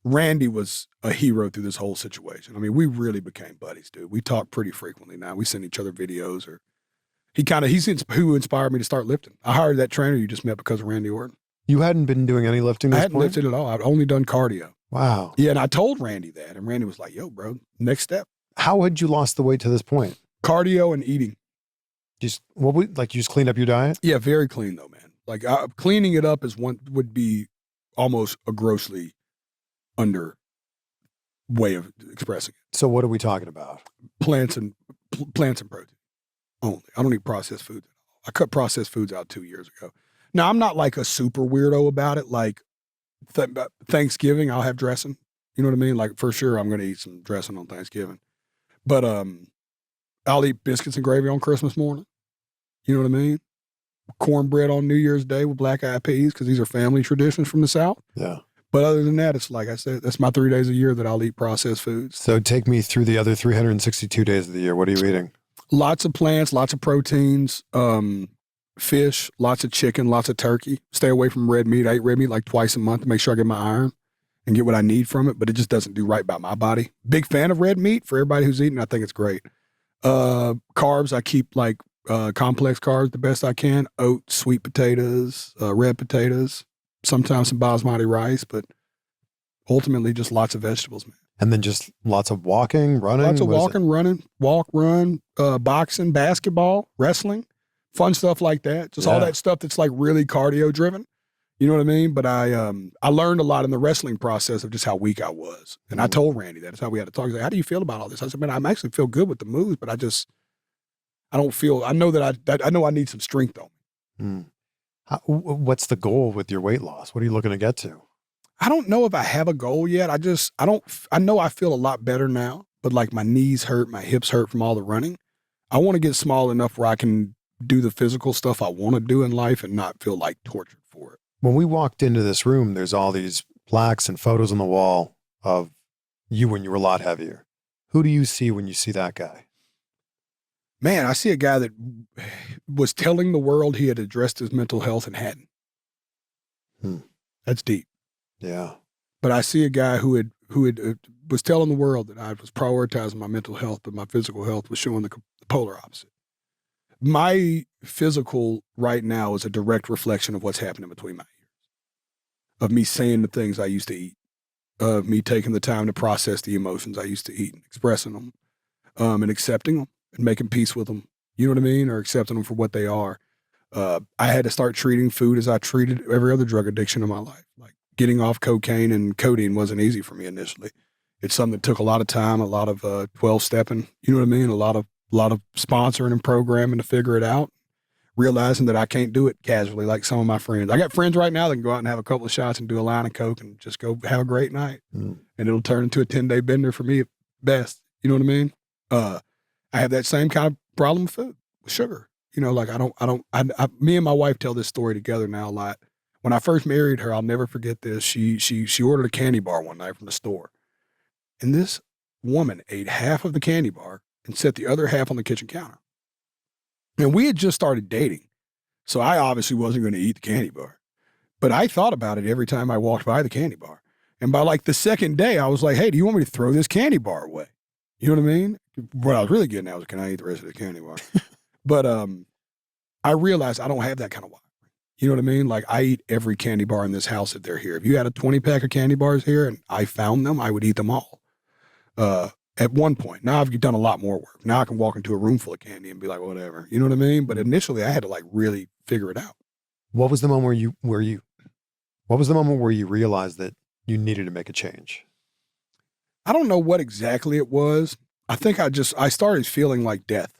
Randy was a hero through this whole situation. I mean, we really became buddies, dude. We talk pretty frequently now. We send each other videos, or he's who inspired me to start lifting. I hired that trainer you just met because of Randy Orton. You hadn't been doing any lifting I this hadn't point? lifted at all. I'd only done cardio. Wow. Yeah, and I told Randy that, and Randy was like, yo, bro, next step. How had you lost the weight to this point? Cardio and eating. You just cleaned up your diet? Yeah, very clean though, man. Like cleaning it up would be almost a grossly under way of expressing it. So what are we talking about? Plants and protein only. I don't eat processed foods at all. I cut processed foods out 2 years ago. Now I'm not like a super weirdo about it. Like Thanksgiving, I'll have dressing. You know what I mean? Like for sure, I'm going to eat some dressing on Thanksgiving. But I'll eat biscuits and gravy on Christmas morning. You know what I mean? Cornbread on New Year's Day with black-eyed peas because these are family traditions from the South. Yeah. But other than that, it's like I said, that's my 3 days a year that I'll eat processed foods. So take me through the other 362 days of the year. What are you eating? Lots of plants, lots of proteins, fish, lots of chicken, lots of turkey. Stay away from red meat. I eat red meat like twice a month to make sure I get my iron and get what I need from it, but it just doesn't do right by my body. Big fan of red meat for everybody who's eating. I think it's great. Carbs, I keep like complex carbs the best I can. Oats, sweet potatoes, red potatoes, sometimes some basmati rice, but ultimately just lots of vegetables, man. And then just lots of walking, running? Lots of walking, running, run, boxing, basketball, wrestling, fun stuff like that. Just all that stuff that's like really cardio driven. You know what I mean? But I learned a lot in the wrestling process of just how weak I was. And I told Randy that. That's how we had to talk. He's like, how do you feel about all this? I said, man, I actually feel good with the moves, but I don't feel, I know that I know I need some strength on me. What's the goal with your weight loss? What are you looking to get to? I don't know if I have a goal yet. I know I feel a lot better now, but like my knees hurt, my hips hurt from all the running. I want to get small enough where I can do the physical stuff I want to do in life and not feel like tortured for it. When we walked into this room, there's all these plaques and photos on the wall of you when you were a lot heavier. Who do you see when you see that guy? Man, I see a guy that was telling the world he had addressed his mental health and hadn't. That's deep. Yeah. But I see a guy who was telling the world that I was prioritizing my mental health, but my physical health was showing the polar opposite. My physical right now is a direct reflection of what's happening between my ears, of me saying the things I used to eat, of me taking the time to process the emotions I used to eat and expressing them, and accepting them and making peace with them. You know what I mean? Or accepting them for what they are. I had to start treating food as I treated every other drug addiction in my life. Like getting off cocaine and codeine wasn't easy for me initially. It's something that took a lot of time, a lot of 12-stepping, you know what I mean? A lot of sponsoring and programming to figure it out, realizing that I can't do it casually like some of my friends. I got friends right now that can go out and have a couple of shots and do a line of coke and just go have a great night. And it'll turn into a 10-day bender for me at best. You know what I mean? I have that same kind of problem with food, with sugar. You know, like me and my wife tell this story together now a lot. When I first married her, I'll never forget this. She ordered a candy bar one night from the store. And this woman ate half of the candy bar and set the other half on the kitchen counter. And we had just started dating. So I obviously wasn't going to eat the candy bar. But I thought about it every time I walked by the candy bar. And by like the second day, I was like, hey, do you want me to throw this candy bar away? You know what I mean? What I was really getting at was, can I eat the rest of the candy bar? But I realized I don't have that kind of wiring. You know what I mean? Like I eat every candy bar in this house if they're here. If you had a 20-pack of candy bars here and I found them, I would eat them all. At one point. Now I've done a lot more work. Now I can walk into a room full of candy and be like, whatever. You know what I mean? But initially I had to like really figure it out. What was the moment where you realized that you needed to make a change? I don't know what exactly it was. I think I started feeling like death.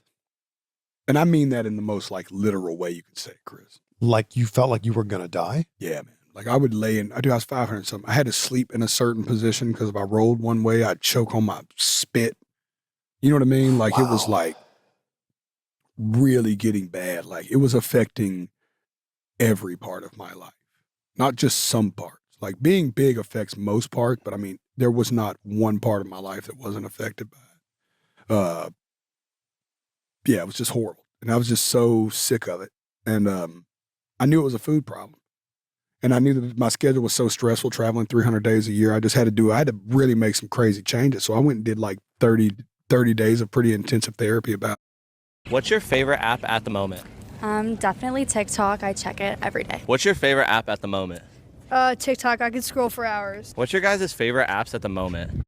And I mean that in the most like literal way you could say it, Chris. Like you felt like you were going to die? Yeah, man. Like I would lay in, I was 500 something. I had to sleep in a certain position because if I rolled one way, I'd choke on my spit. You know what I mean? Like it was like really getting bad. Like it was affecting every part of my life, not just some parts. Like being big affects most parts, but I mean, there was not one part of my life that wasn't affected by it. Yeah, it was just horrible. And I was just so sick of it. And I knew it was a food problem. And I knew that my schedule was so stressful, traveling 300 days a year. I had to really make some crazy changes. So I went and did like 30 days of pretty intensive therapy about it. What's your favorite app at the moment? Definitely TikTok. I check it every day. What's your favorite app at the moment? TikTok. I could scroll for hours. What's your guys' favorite apps at the moment?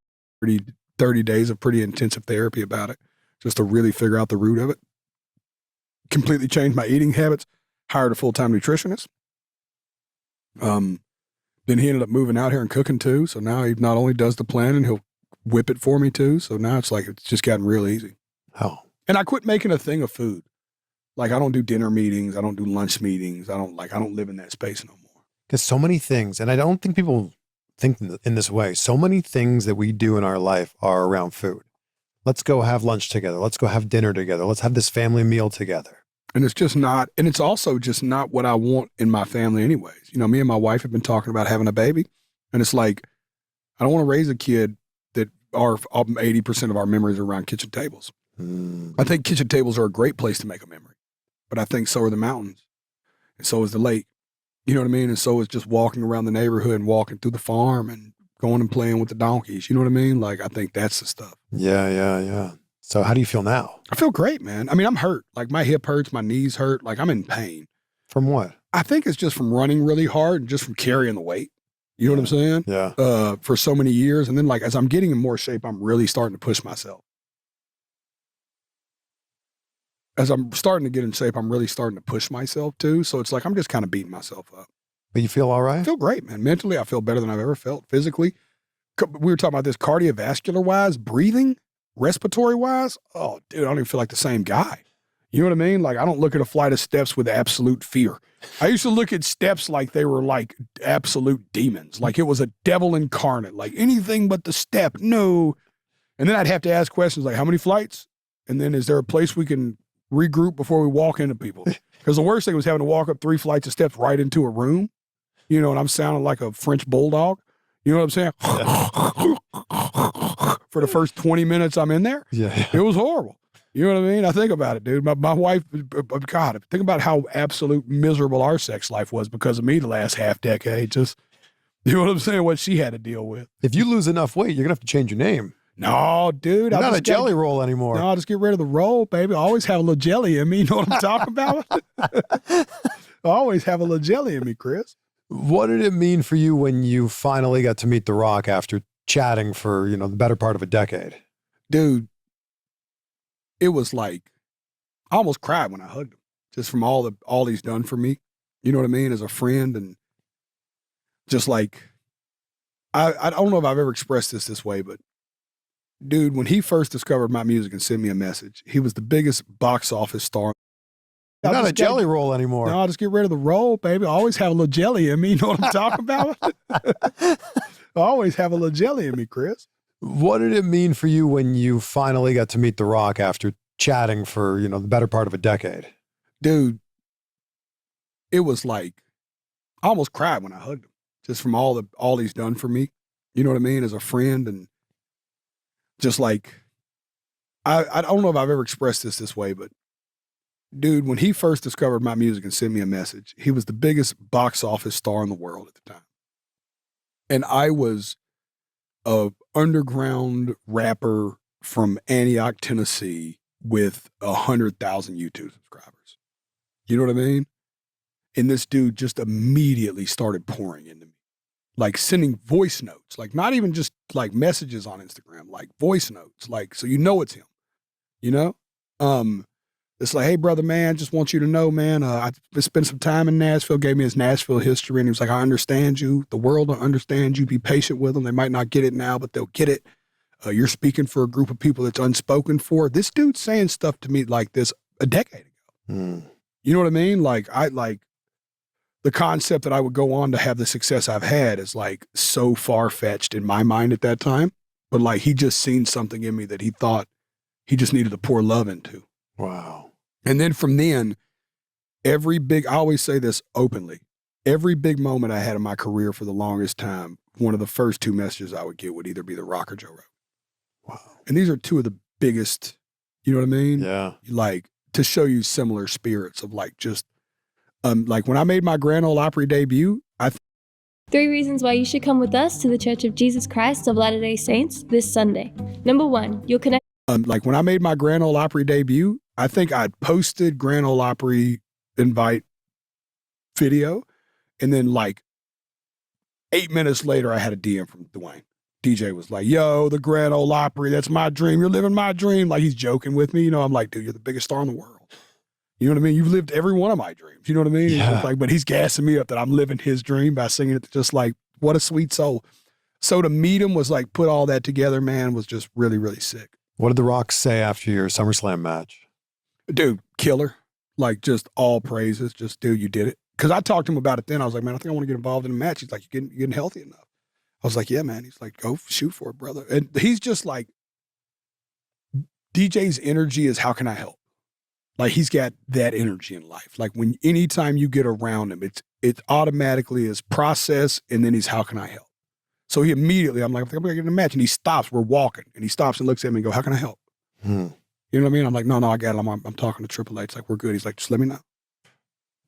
30 days of pretty intensive therapy about it, just to really figure out the root of it. Completely changed my eating habits, hired a full-time nutritionist. Then he ended up moving out here and cooking too. So now he not only does the planning, he'll whip it for me too. So now it's just gotten real easy. Oh. And I quit making a thing of food. Like I don't do dinner meetings. I don't do lunch meetings. I don't live in that space no more. Because so many things, and I don't think people think in this way, so many things that we do in our life are around food. Let's go have lunch together. Let's go have dinner together. Let's have this family meal together. And it's also just not what I want in my family anyways. You know, me and my wife have been talking about having a baby, and it's like, I don't want to raise a kid that 80% of our memories are around kitchen tables. I think kitchen tables are a great place to make a memory, but I think so are the mountains, and so is the lake. You know what I mean? And so is just walking around the neighborhood and walking through the farm and going and playing with the donkeys. You know what I mean? Like, I think that's the stuff. Yeah. So how do you feel now? I feel great, man. I mean, I'm hurt. Like my hip hurts, my knees hurt. Like I'm in pain. From what? I think it's just from running really hard and just from carrying the weight. You know what I'm saying? Yeah. For so many years. And then like, as I'm getting in more shape, I'm really starting to push myself. As I'm starting to get in shape, I'm really starting to push myself too. So it's like, I'm just kind of beating myself up. But you feel all right? I feel great, man. Mentally, I feel better than I've ever felt. Physically, we were talking about this cardiovascular wise, breathing, respiratory wise. Oh, dude, I don't even feel like the same guy. You know what I mean? Like, I don't look at a flight of steps with absolute fear. I used to look at steps like they were like absolute demons, like it was a devil incarnate, like anything but the step. No. And then I'd have to ask questions like, how many flights? And then is there a place we can regroup before we walk into people? Because the worst thing was having to walk up 3 flights of steps right into a room, you know, and I'm sounding like a French bulldog. You know what I'm saying? For the first 20 minutes I'm in there. Yeah. It was horrible. You know what I mean? I think about it, dude. My wife, God, think about how absolute miserable our sex life was because of me the last half decade. Just, you know what I'm saying? What she had to deal with. If you lose enough weight, you're going to have to change your name. No, dude. You're not a jelly roll anymore. No, I'll just get rid of the roll, baby. I always have a little jelly in me. You know what I'm talking about? I always have a little jelly in me, Chris. What did it mean for you when you finally got to meet The Rock after chatting for, the better part of a decade? Dude, it was like, I almost cried when I hugged him, just from all he's done for me. You know what I mean? As a friend, and just like, I don't know if I've ever expressed this way, but dude, when he first discovered my music and sent me a message, he was the biggest box office star. You're not a jelly roll anymore. No, I'll just get rid of the roll, baby. I always have a little jelly in me. You know what I'm talking about? I always have a little jelly in me, Chris. What did it mean for you when you finally got to meet The Rock after chatting for, the better part of a decade? Dude, it was like, I almost cried when I hugged him, just from all he's done for me. You know what I mean? As a friend, and just like, I don't know if I've ever expressed this way, but dude, when he first discovered my music and sent me a message, he was the biggest box office star in the world at the time. And I was a underground rapper from Antioch, Tennessee with 100,000 YouTube subscribers. You know what I mean? And this dude just immediately started pouring into me, like sending voice notes, like not even just like messages on Instagram, like voice notes, like, so it's him, It's like, hey, brother, man, just want you to know, man, I spent some time in Nashville, gave me his Nashville history, and he was like, I understand you. The world will understand you. Be patient with them. They might not get it now, but they'll get it. You're speaking for a group of people that's unspoken for. This dude's saying stuff to me like this a decade ago. You know what I mean? Like, the concept that I would go on to have the success I've had is like so far-fetched in my mind at that time. But like he just seen something in me that he thought he just needed to pour love into. Wow. And then from then, I always say this openly, every big moment I had in my career for the longest time, one of the first two messages I would get would either be The Rock or Joe Rogan. Wow. And these are two of the biggest, you know what I mean? Yeah. Like to show you similar spirits of like just, like when I made my Grand Ole Opry debut, 3 reasons why you should come with us to the Church of Jesus Christ of Latter-day Saints this Sunday. Number 1, you'll connect. like when I made my Grand Ole Opry debut, I think I'd posted Grand Ole Opry invite video. And then like 8 minutes later, I had a DM from Dwayne. DJ was like, yo, the Grand Ole Opry, that's my dream. You're living my dream. Like he's joking with me. You know, I'm like, dude, you're the biggest star in the world. You know what I mean? You've lived every one of my dreams. You know what I mean? Yeah. Like, but he's gassing me up that I'm living his dream by singing it. Just like, what a sweet soul. So to meet him was like, put all that together, man, was just really, really sick. What did The Rock say after your SummerSlam match? Dude, killer. Like just all praises. Just, dude, you did it. Because I talked to him about it then. I was like, man, I think I want to get involved in a match. He's like, you're getting healthy enough. I was like, yeah, man. He's like, go shoot for it, brother. And he's just like, DJ's energy is how can I help? Like he's got that energy in life. Like anytime you get around him, it automatically is process and then he's how can I help? So he immediately, I'm like, I think I'm gonna get in a match. And he stops, we're walking. And he stops and looks at me and go, how can I help? You know what I mean? I'm like, no, I got it. I'm talking to Triple H. Like, we're good. He's like, just let me know.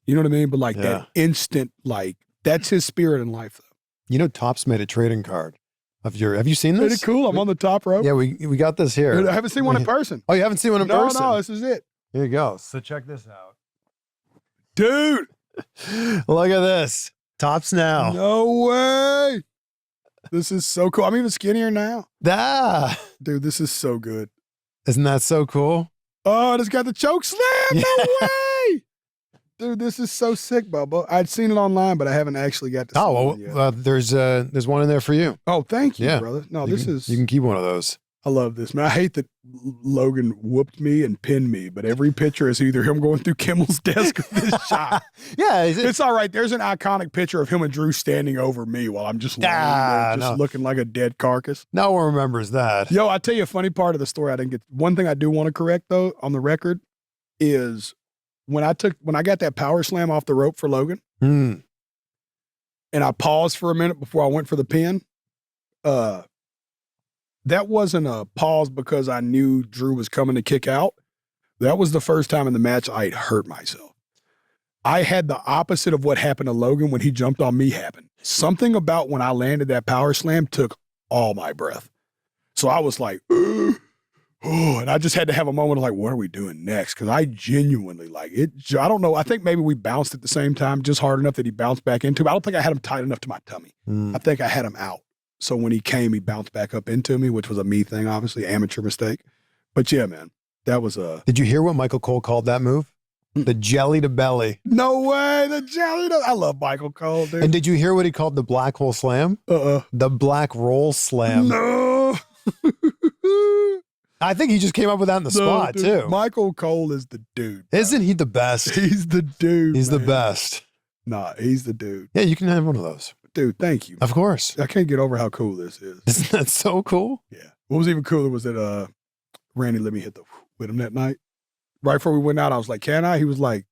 You know what I mean? But like that instant, like that's his spirit in life though. You know, Topps made a trading card of have you seen this? Pretty cool. I'm on the top row. Yeah, we got this here. I haven't seen one in person. Oh, you haven't seen one in person? No, this is it. Here you go. So check this out. Dude. Look at this. Topps now. No way. This is so cool. I'm even skinnier now. Dude, this is so good. Isn't that so cool? Oh, it's got the choke slam. No way. Dude, this is so sick, Bubba. I'd seen it online, but I haven't actually got to see one yet. There's one in there for you. Oh, thank you, brother. No, you can keep one of those. I love this, man. I hate that Logan whooped me and pinned me, but every picture is either him going through Kimmel's desk or this shot. Yeah. It's all right. There's an iconic picture of him and Drew standing over me while I'm just laying there, just looking like a dead carcass. No one remembers that. Yo, I tell you a funny part of the story I didn't get. One thing I do want to correct, though, on the record is when I got that power slam off the rope for Logan, and I paused for a minute before I went for the pin, that wasn't a pause because I knew Drew was coming to kick out. That was the first time in the match I'd hurt myself. I had the opposite of what happened to Logan when he jumped on me happen. Something about when I landed that power slam took all my breath. So I was like, oh, and I just had to have a moment of like, what are we doing next? Because I genuinely like it. I don't know. I think maybe we bounced at the same time just hard enough that he bounced back into me. I don't think I had him tight enough to my tummy. I think I had him out. So when he came, he bounced back up into me, which was a me thing, obviously, amateur mistake. But yeah, man, that was a... Did you hear what Michael Cole called that move? The jelly to belly. No way, the jelly to... I love Michael Cole, dude. And did you hear what he called the black hole slam? The black roll slam. No! I think he just came up with that in the spot, dude, too. Michael Cole is the dude. Bro. Isn't he the best? He's the dude, He's man. the best. Nah, he's the dude. Yeah, you can have one of those. Dude, thank you. Of course. I can't get over how cool this is. Isn't that so cool? Yeah. What was even cooler was that Randy let me hit with him that night. Right before we went out, I was like, can I? He was like,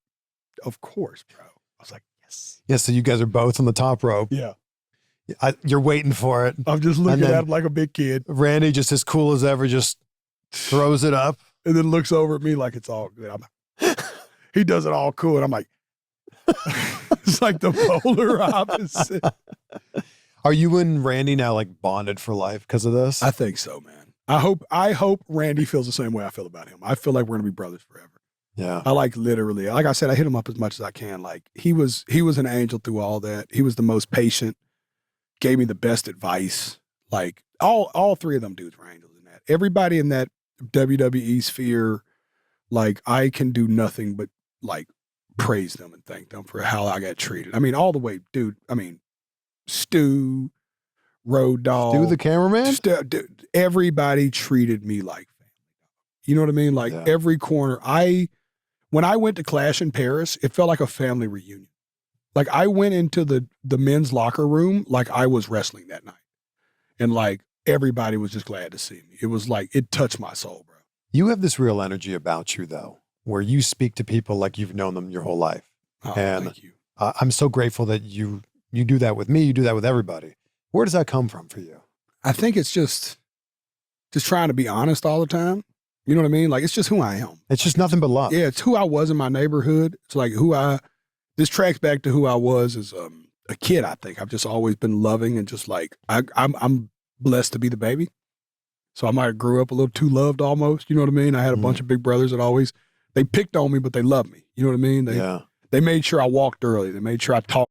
of course, bro. I was like, yes. Yeah, so you guys are both on the top rope. Yeah. You're waiting for it. I'm just looking at him like a big kid. Randy, just as cool as ever, just throws it up. And then looks over at me like it's all good. He does it all cool. And I'm like, it's like the polar opposite. Are you and Randy now like bonded for life because of this? I think so, man. I hope Randy feels the same way I feel about him. I feel like we're gonna be brothers forever. Yeah. I like literally, like I said, I hit him up as much as I can. Like he was an angel through all that. He was the most patient, gave me the best advice. Like all three of them dudes were angels in that. Everybody in that WWE sphere, like I can do nothing but like praise them and thank them for how I got treated. I mean, all the way, dude. I mean, Stu, Road Dogg. Stu the cameraman? Dude, everybody treated me like family. You know what I mean? Like every corner. When I went to Clash in Paris, it felt like a family reunion. Like I went into the men's locker room like I was wrestling that night. And like everybody was just glad to see me. It was like, it touched my soul, bro. You have this real energy about you, though, where you speak to people like you've known them your whole life. Oh, and thank you. I'm so grateful that you do that with me. You do that with everybody. Where does that come from for you? I think it's just trying to be honest all the time. You know what I mean? Like, it's just who I am. It's just nothing but love. Yeah, it's who I was in my neighborhood. It's like this tracks back to who I was as a kid, I think. I've just always been loving and just like, I'm blessed to be the baby. So I might have grew up a little too loved almost. You know what I mean? I had a bunch of big brothers that they picked on me, but they loved me. You know what I mean? They made sure I walked early. They made sure I talked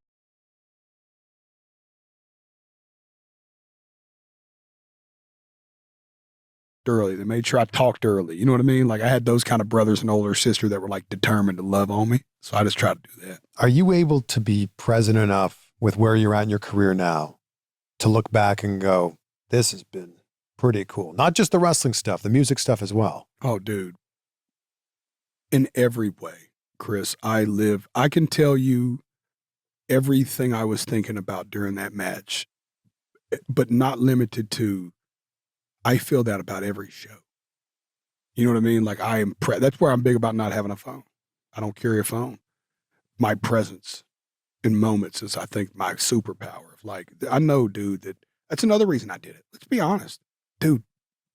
early. They made sure I talked early. You know what I mean? Like I had those kind of brothers and older sister that were like determined to love on me. So I just tried to do that. Are you able to be present enough with where you're at in your career now to look back and go, this has been pretty cool? Not just the wrestling stuff, the music stuff as well. Oh, dude. In every way, Chris, I can tell you everything I was thinking about during that match, but not limited to, I feel that about every show. You know what I mean? Like that's where I'm big about not having a phone. I don't carry a phone. My presence in moments is, I think, my superpower. Like, I know, dude, that's another reason I did it. Let's be honest. Dude,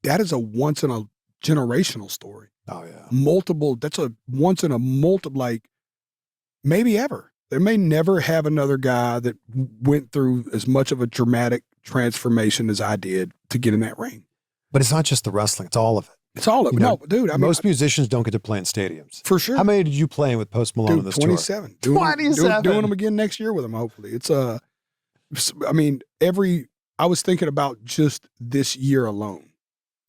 that is a once in a generational story. Oh, yeah. That's a once in a like, maybe ever. There may never have another guy that went through as much of a dramatic transformation as I did to get in that ring. But it's not just the wrestling, it's all of it. It's all of it. No, dude. I mean, most musicians don't get to play in stadiums. For sure. How many did you play with Post Malone in this 27. tour? 27. Doing them again next year with him, hopefully. It's I mean, I was thinking about just this year alone.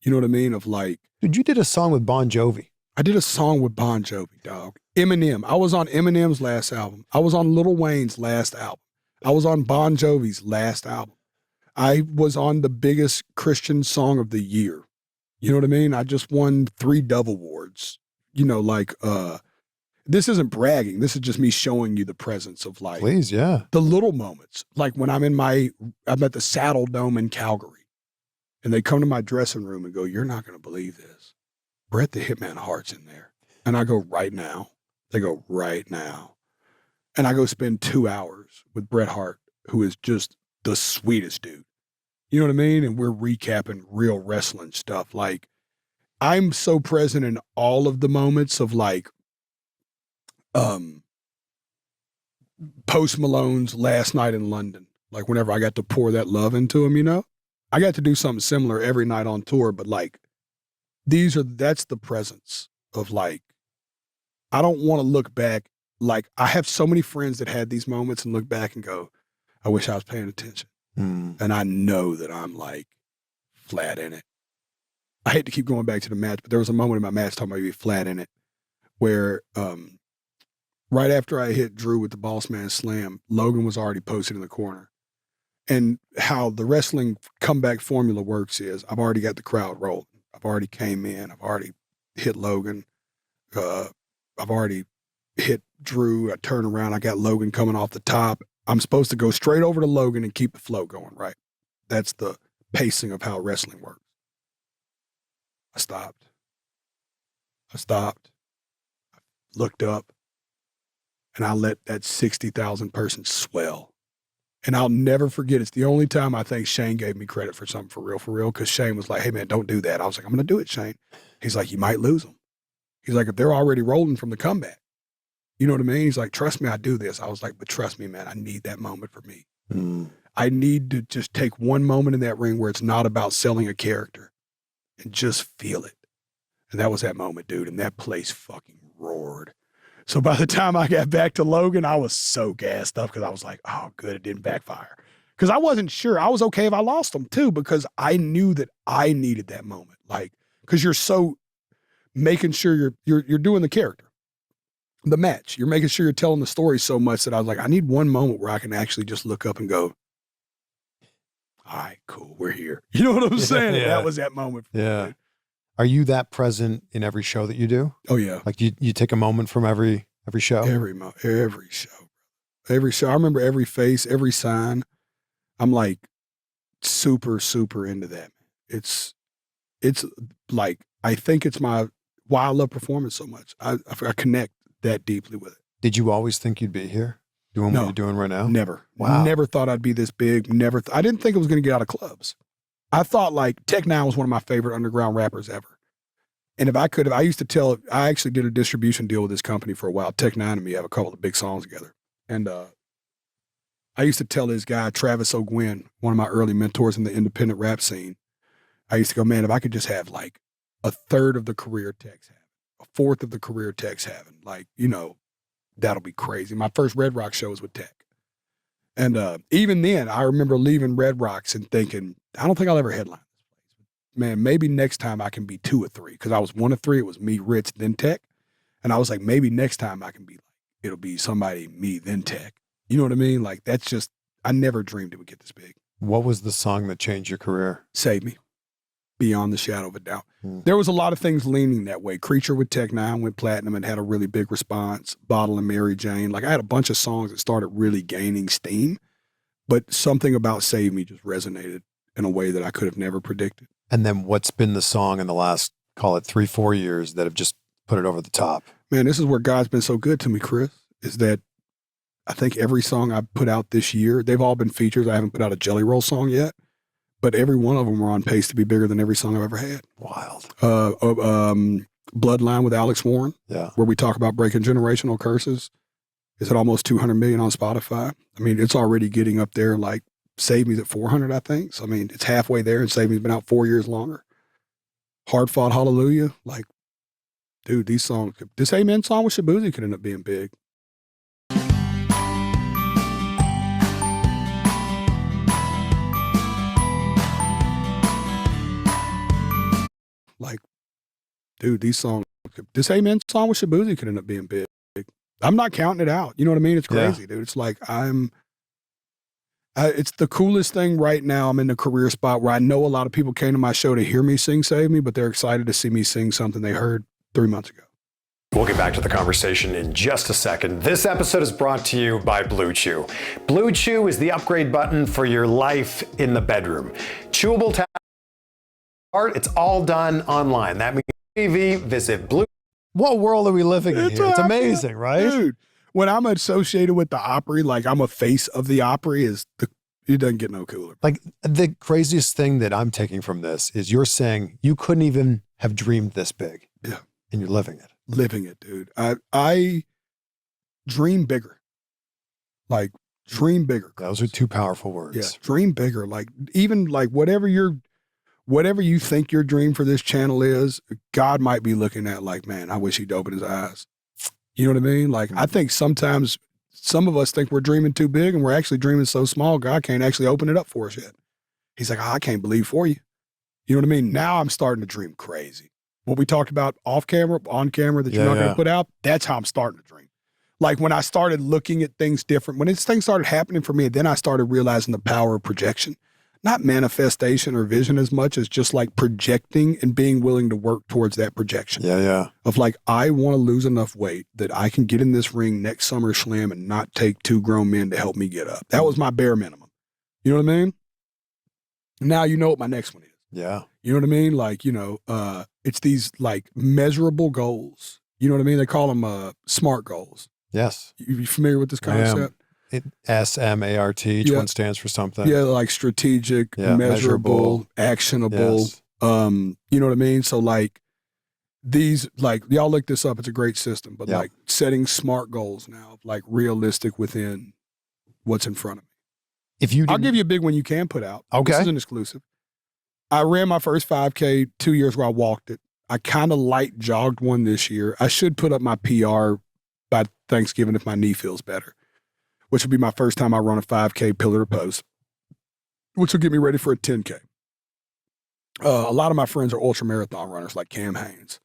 You know what I mean? Of like, dude, you did a song with Bon Jovi. I did a song with Bon Jovi, dog. Eminem. I was on Eminem's last album. I was on Lil Wayne's last album. I was on Bon Jovi's last album. I was on the biggest Christian song of the year. You know what I mean? I just won 3 Dove Awards. You know, like, this isn't bragging. This is just me showing you the presence of like, please, yeah, the little moments. Like when I'm at the Saddle Dome in Calgary and they come to my dressing room and go, "You're not going to believe this. Bret the Hitman Hart's in there." And I go, "Right now?" They go, "Right now." And I go spend 2 hours with Bret Hart, who is just the sweetest dude. You know what I mean? And we're recapping real wrestling stuff. Like, I'm so present in all of the moments of like, Post Malone's last night in London. Like whenever I got to pour that love into him, you know, I got to do something similar every night on tour, but like, that's the presence of like, I don't want to look back. Like I have so many friends that had these moments and look back and go, I wish I was paying attention. And I know that I'm like flat in it. I hate to keep going back to the match, but there was a moment in my match talking about you flat in it where right after I hit Drew with the Boss Man Slam, Logan was already posted in the corner. And how the wrestling comeback formula works is I've already got the crowd rolling. I've already came in. I've already hit Logan. I've already hit Drew. I turn around. I got Logan coming off the top. I'm supposed to go straight over to Logan and keep the flow going, right? That's the pacing of how wrestling works. I stopped. I looked up, and I let that 60,000 person swell. And I'll never forget, it's the only time I think Shane gave me credit for something for real, because Shane was like, "Hey, man, don't do that." I was like, "I'm going to do it, Shane." He's like, "You might lose them." He's like, "If they're already rolling from the comeback." You know what I mean? He's like, "Trust me, I do this." I was like, "But trust me, man, I need that moment for me. I need to just take one moment in that ring where it's not about selling a character and just feel it." And that was that moment, dude. And that place fucking roared. So by the time I got back to Logan, I was so gassed up because I was like, "Oh, good, it didn't backfire." Because I wasn't sure. I was okay if I lost them too, because I knew that I needed that moment. Like, because you're so making sure you're doing the character. The match, you're making sure you're telling the story so much that I was like, I need one moment where I can actually just look up and go, "All right, cool, we're here." You know what I'm saying? Yeah. That was that moment for me, dude. Are you that present in every show that you do? Oh yeah. Like you take a moment from every show? Every show. Every show. I remember every face, every sign. I'm like super, super into that. It's like, I think it's why I love performance so much. I connect that deeply with it. Did you always think you'd be here doing what you're doing right now? Never. Wow. Never thought I'd be this big. Never. I didn't think I was going to get out of clubs. I thought like Tech Nine was one of my favorite underground rappers ever. And if I could have, I actually did a distribution deal with this company for a while. Tech Nine and me have a couple of big songs together. And I used to tell this guy, Travis O'Gwen, one of my early mentors in the independent rap scene, I used to go, man, if I could just have like a third of the career Tech's having, a fourth of the career Tech's having, like, that'll be crazy. My first Red Rock show was with Tech. And even then, I remember leaving Red Rocks and thinking, I don't think I'll ever headline this place. Man, maybe next time I can be 2 or 3. Because I was 1 of 3. It was me, Ritz, then Tech. And I was like, maybe next time I can be like, it'll be somebody, me, then Tech. You know what I mean? Like, that's just, I never dreamed it would get this big. What was the song that changed your career? Save Me. Beyond the shadow of a doubt. There was a lot of things leaning that way. Creature with Tech Nine went platinum and had a really big response. Bottle and Mary Jane. Like, I had a bunch of songs that started really gaining steam, but something about Save Me just resonated in a way that I could have never predicted. And then what's been the song in the last, call it 3-4 years, that have just put it over the top? Man, this is where God's been so good to me, Chris, is that I think every song I've put out this year, they've all been features. I haven't put out a Jelly Roll song yet. But every one of them were on pace to be bigger than every song I've ever had. Wild. Bloodline with Alex Warren, where we talk about breaking generational curses, is at almost 200 million on Spotify. I mean, it's already getting up there. Like, Save Me's at 400, I think. So, I mean, it's halfway there, and Save Me's been out 4 years longer. Hard Fought Hallelujah. Like, dude, these songs, this Amen song with Shabuzi could end up being big. Like, dude, these songs, this Amen song with Shabuzi could end up being big. I'm not counting it out. You know what I mean? It's crazy, dude. It's like, it's the coolest thing right now. I'm in a career spot where I know a lot of people came to my show to hear me sing Save Me, but they're excited to see me sing something they heard 3 months ago. We'll get back to the conversation in just a second. This episode is brought to you by Blue Chew. Blue Chew is the upgrade button for your life in the bedroom. Chewable tablet. It's all done online. That means TV, visit Blue. What world are we living in here? It's amazing, right? Dude, when I'm associated with the Opry, like I'm a face of the Opry, it doesn't get no cooler. Like, the craziest thing that I'm taking from this is you're saying you couldn't even have dreamed this big. Yeah. And you're living it. Living it, dude. I dream bigger. Like, dream bigger. Those are 2 powerful words. Yeah, dream bigger. Like, even like whatever you think your dream for this channel is, God might be looking at like, man, I wish he'd open his eyes. You know what I mean? Like, I think sometimes some of us think we're dreaming too big and we're actually dreaming so small, God can't actually open it up for us yet. He's like, I can't believe for you. You know what I mean? Now I'm starting to dream crazy. What we talked about off camera, on camera, that you're not going to put out, that's how I'm starting to dream. Like, when I started looking at things different, when this thing started happening for me, then I started realizing the power of projection. Not manifestation or vision as much as just like projecting and being willing to work towards that projection. Yeah. Of like, I want to lose enough weight that I can get in this ring next SummerSlam and not take 2 grown men to help me get up. That was my bare minimum. You know what I mean? Now you know what my next one is. Yeah. You know what I mean? Like, it's these like measurable goals. You know what I mean? They call them SMART goals. Yes. You familiar with this concept? SMART, each one stands for something. Yeah, like strategic, measurable, actionable. Yes. You know what I mean? So like these, like, y'all look this up, it's a great system, but like setting SMART goals now, like realistic within what's in front of me. I'll give you a big one you can put out. Okay. This is an exclusive. I ran my first 5K 2 years where I walked it. I kind of light jogged one this year. I should put up my PR by Thanksgiving if my knee feels better, which will be my first time I run a 5K pillar to post, which will get me ready for a 10K. A lot of my friends are ultra marathon runners like Cam Haynes.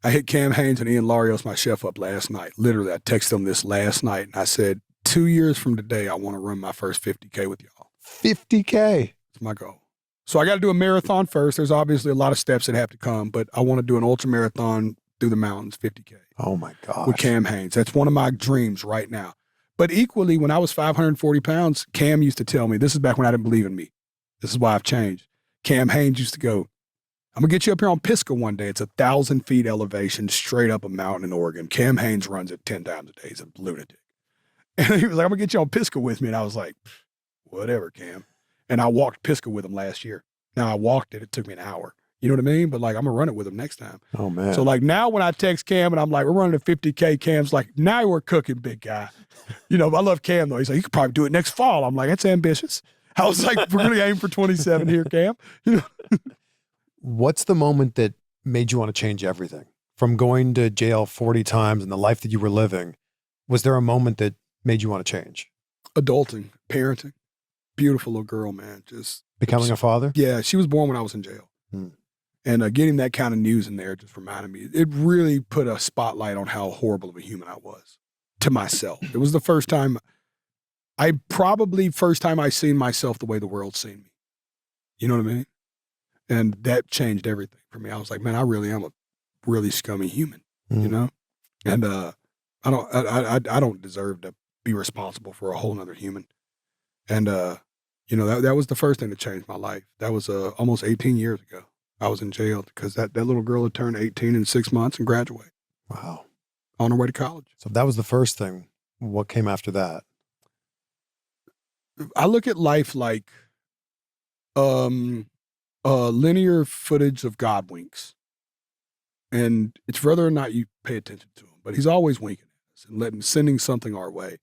I hit Cam Haynes and Ian Larios, my chef, up last night. Literally, I texted them this last night and I said, 2 years from today, I want to run my first 50K with y'all. 50K? It's my goal. So I got to do a marathon first. There's obviously a lot of steps that have to come, but I want to do an ultra marathon through the mountains, 50K. Oh my gosh. With Cam Haynes. That's one of my dreams right now. But equally, when I was 540 pounds, Cam used to tell me, this is back when I didn't believe in me. This is why I've changed. Cam Haynes used to go, I'm going to get you up here on Pisgah one day. It's 1,000 feet elevation, straight up a mountain in Oregon. Cam Haynes runs it 10 times a day. He's a lunatic. And he was like, I'm going to get you on Pisgah with me. And I was like, whatever, Cam. And I walked Pisgah with him last year. Now, I walked it. It took me an hour. You know what I mean? But like, I'm going to run it with him next time. Oh, man. So like now when I text Cam and I'm like, we're running a 50K, Cam's like, now we're cooking, big guy. You know, I love Cam though. He's like, you could probably do it next fall. I'm like, that's ambitious. I was like, we're going to aim for 27 here, Cam. You know? What's the moment that made you want to change everything? From going to jail 40 times and the life that you were living, was there a moment that made you want to change? Adulting, parenting. Beautiful little girl, man. Just becoming a father? Yeah, she was born when I was in jail. And getting that kind of news in there just reminded me, it really put a spotlight on how horrible of a human I was to myself. It was the first time I seen myself the way the world seen me. You know what I mean? And that changed everything for me. I was like, man, I really am a really scummy human, you know? And I don't deserve to be responsible for a whole nother human. And you know, that was the first thing that changed my life. That was almost 18 years ago. I was in jail because that little girl had turned 18 in 6 months and graduated. Wow. On her way to college. So that was the first thing. What came after that? I look at life like linear footage of God winks. And it's whether or not you pay attention to him. But he's always winking at us and sending something our way.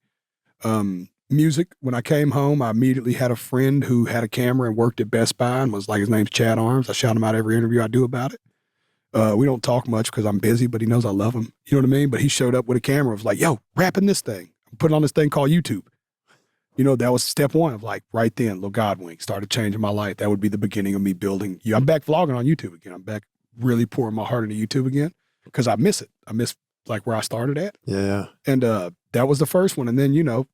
Music, when I came home, I immediately had a friend who had a camera and worked at Best Buy and was like, his name's Chad Arms. I shout him out every interview I do about it. We don't talk much because I'm busy, but he knows I love him. You know what I mean? But he showed up with a camera, was like, yo, rapping this thing. I'm putting on this thing called YouTube. You know, that was step one of like right then, little God wink started changing my life. That would be the beginning of me building. I'm back vlogging on YouTube again. I'm back really pouring my heart into YouTube again because I miss it. I miss like where I started at. Yeah. And that was the first one. And then, you know,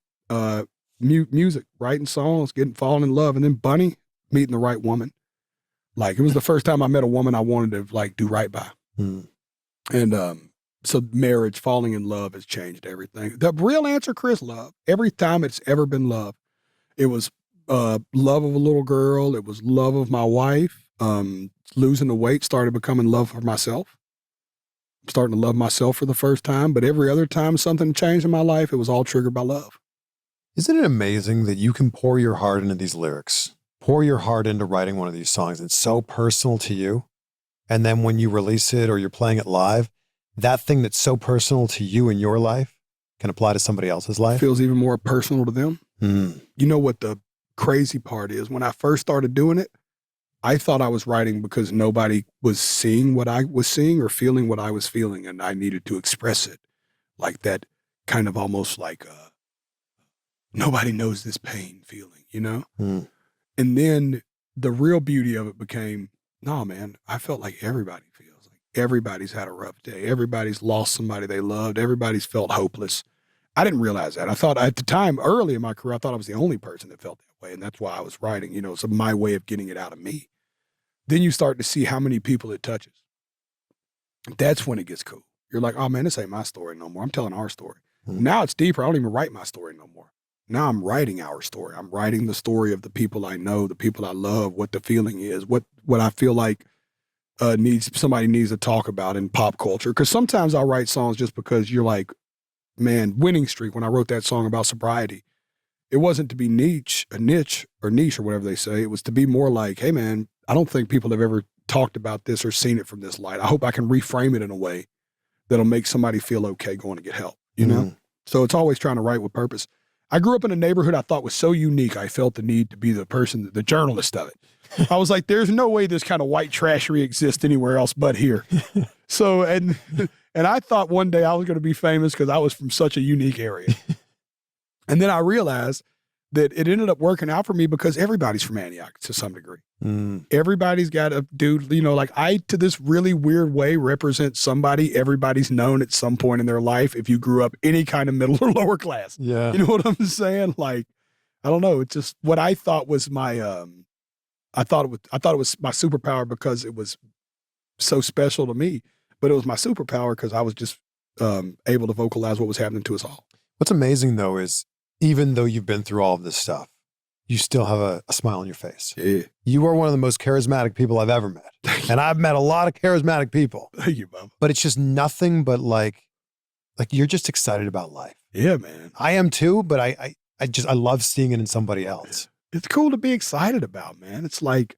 music, writing songs, falling in love, and then Bunny, meeting the right woman. Like it was the first time I met a woman I wanted to like do right by. And so marriage, falling in love has changed everything. The real answer, Chris, love. Every time it's ever been love. It was love of a little girl. It was love of my wife. Losing the weight started becoming love for myself. I'm starting to love myself for the first time. But every other time something changed in my life, it was all triggered by love. Isn't it amazing that you can pour your heart into these lyrics, pour your heart into writing one of these songs? It's so personal to you. And then when you release it or you're playing it live, that thing that's so personal to you in your life can apply to somebody else's life. Feels even more personal to them. You know what the crazy part is? When I first started doing it, I thought I was writing because nobody was seeing what I was seeing or feeling what I was feeling, and I needed to express it. Like that kind of almost like nobody knows this pain feeling, you know? And then the real beauty of it became, no, man, I felt like everybody feels like everybody's had a rough day. Everybody's lost somebody they loved. Everybody's felt hopeless. I didn't realize that. I thought at the time, early in my career, I thought I was the only person that felt that way. And that's why I was writing, you know, so my way of getting it out of me. Then you start to see how many people it touches. That's when it gets cool. You're like, oh man, this ain't my story no more. I'm telling our story. Now it's deeper. I don't even write my story no more. Now I'm writing our story. I'm writing the story of the people I know, the people I love, what the feeling is, what I feel like somebody needs to talk about in pop culture. Because sometimes I'll write songs just because you're like, man, Winning Streak, when I wrote that song about sobriety, it wasn't to be niche or whatever they say. It was to be more like, hey man, I don't think people have ever talked about this or seen it from this light. I hope I can reframe it in a way that'll make somebody feel okay going to get help, you know? So it's always trying to write with purpose. I grew up in a neighborhood I thought was so unique, I felt the need to be the journalist of it. I was like, there's no way this kind of white trashery exists anywhere else but here. So, and I thought one day I was going to be famous because I was from such a unique area. And then I realized that it ended up working out for me because everybody's from Antioch to some degree. Everybody's got a dude, you know, like I, to this really weird way, represent somebody everybody's known at some point in their life if you grew up any kind of middle or lower class. Yeah. You know what I'm saying? Like, I don't know. It's just what I thought was my, I thought it was my superpower because it was so special to me, but it was my superpower because I was just able to vocalize what was happening to us all. What's amazing though is even though you've been through all of this stuff, you still have a smile on your face. Yeah. You are one of the most charismatic people I've ever met. And I've met a lot of charismatic people. Thank you, Bob. But it's just nothing but like you're just excited about life. Yeah, man. I am too, but I love seeing it in somebody else. It's cool to be excited about, man. It's like,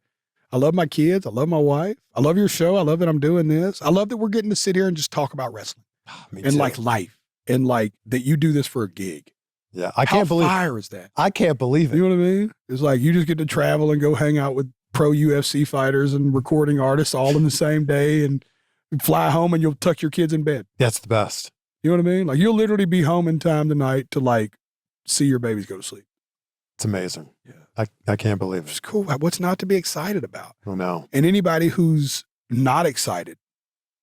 I love my kids. I love my wife. I love your show. I love that I'm doing this. I love that we're getting to sit here and just talk about wrestling Me and too. like life and like that you do this for a gig. Yeah, I can't believe How fire is that? I can't believe it. You know what I mean? It's like you just get to travel and go hang out with pro UFC fighters and recording artists all in the same day and fly home and you'll tuck your kids in bed. That's the best. You know what I mean? Like you'll literally be home in time tonight to like see your babies go to sleep. It's amazing. Yeah. I can't believe It's it. cool. What's not to be excited about? Oh no. And anybody who's not excited,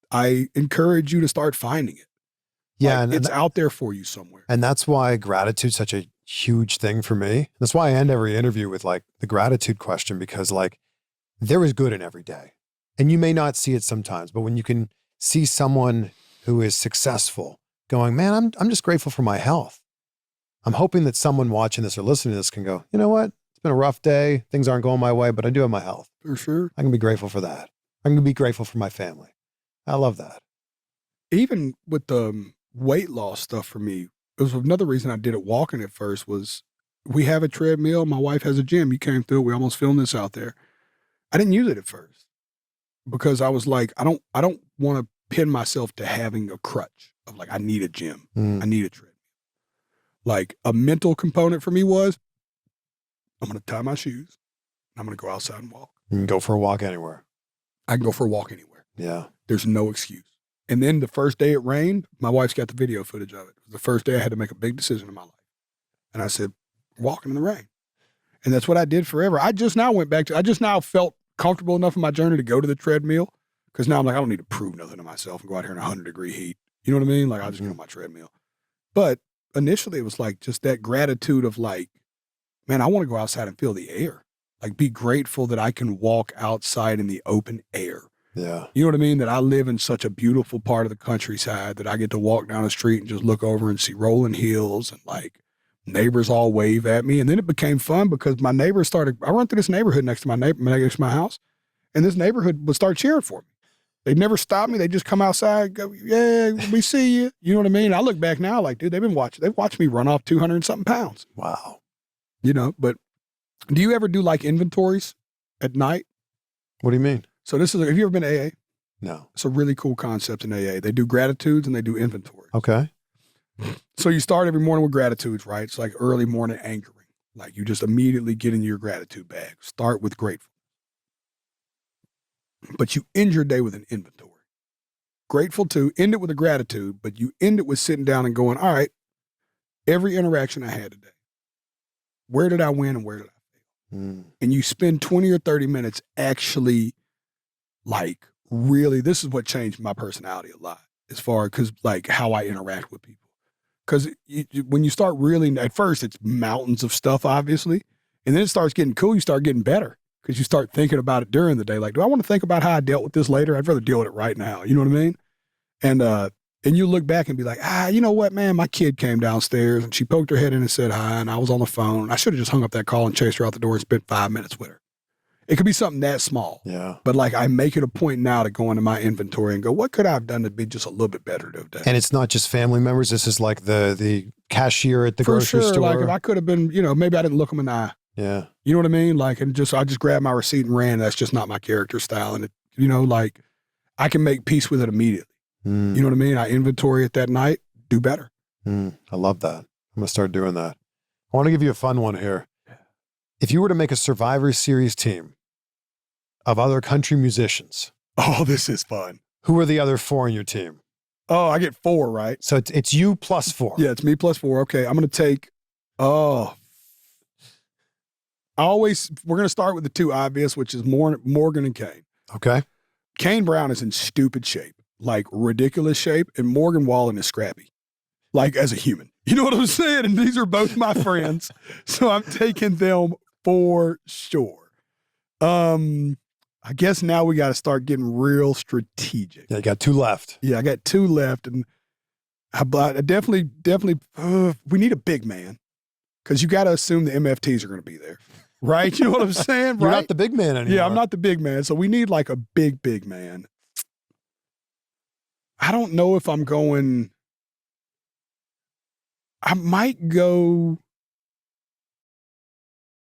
I encourage you to start finding it. Yeah, Like, it's out there for you somewhere. And that's why gratitude's such a huge thing for me. That's why I end every interview with like the gratitude question, because like there is good in every day. And you may not see it sometimes, but when you can see someone who is successful going, man, I'm just grateful for my health. I'm hoping that someone watching this or listening to this can go, you know what? It's been a rough day. Things aren't going my way, but I do have my health. For sure. I can be grateful for that. I'm going to be grateful for my family. I love that. Even with the weight loss stuff for me, it was another reason I did it walking at first was we have a treadmill. My wife has a gym. You came through. We almost filmed this out there. I didn't use it at first because I was like, I don't want to pin myself to having a crutch of like, I need a gym. I need a treadmill. Like a mental component for me was, I'm going to tie my shoes. I'm going to go outside and walk. You can go for a walk anywhere. I can go for a walk anywhere. Yeah. There's no excuse. And then the first day it rained, my wife's got the video footage of it. It was the first day I had to make a big decision in my life. And I said, walking in the rain. And that's what I did forever. I just now felt comfortable enough in my journey to go to the treadmill because now I'm like, I don't need to prove nothing to myself and go out here in 100-degree heat. You know what I mean? Like, I'll just get on my treadmill. But initially it was like just that gratitude of like, man, I want to go outside and feel the air. Like, be grateful that I can walk outside in the open air. Yeah. You know what I mean? That I live in such a beautiful part of the countryside that I get to walk down the street and just look over and see rolling hills and like neighbors all wave at me. And then it became fun because my neighbors started, I run through this neighborhood next to my house, and this neighborhood would start cheering for me. They'd never stop me. They just come outside, go, yeah, we see you. You know what I mean? I look back now like, dude, they've watched me run off 200 and something pounds. Wow. You know, but do you ever do like inventories at night? What do you mean? So have you ever been to AA? No. It's a really cool concept in AA. They do gratitudes and they do inventory. Okay. So you start every morning with gratitudes, right? It's like early morning anchoring. Like you just immediately get into your gratitude bag. Start with grateful. But you end your day with an inventory. Grateful to end it with a gratitude, but you end it with sitting down and going, all right, every interaction I had today, where did I win and where did I fail? And you spend 20 or 30 minutes actually like really, this is what changed my personality a lot as far as, cause like how I interact with people. Cause when you start really, at first it's mountains of stuff, obviously. And then it starts getting cool. You start getting better because you start thinking about it during the day. Like, do I want to think about how I dealt with this later? I'd rather deal with it right now. You know what I mean? And you look back and be like, you know what, man, my kid came downstairs and she poked her head in and said hi, and I was on the phone. I should have just hung up that call and chased her out the door and spent 5 minutes with her. It could be something that small. Yeah. But like I make it a point now to go into my inventory and go, what could I have done to be just a little bit better today? And it's not just family members. This is like the cashier at the For grocery sure, store. like if I could have been, maybe I didn't look them in the eye. Yeah. You know what I mean? Like, and I just grabbed my receipt and ran. That's just not my character style. And like I can make peace with it immediately. You know what I mean? I inventory it that night, do better. I love that. I'm going to start doing that. I want to give you a fun one here. If you were to make a Survivor Series team of other country musicians. Oh, this is fun. Who are the other 4 in your team? Oh, I get 4, right? So it's you plus 4. Yeah, it's me plus 4. Okay, I'm going to take, we're going to start with the 2 obvious, which is Morgan and Kane. Okay. Kane Brown is in stupid shape, like ridiculous shape, and Morgan Wallen is scrappy, like as a human. You know what I'm saying? And these are both my friends, so I'm taking them for sure. I guess now we got to start getting real strategic. Yeah, you got 2 left. Yeah, I got 2 left, and But definitely, we need a big man because you got to assume the MFTs are going to be there, right? You know what I'm saying? You're right? not the big man anymore. Yeah, I'm not the big man. So we need like a big man. I don't know if I'm going. I might go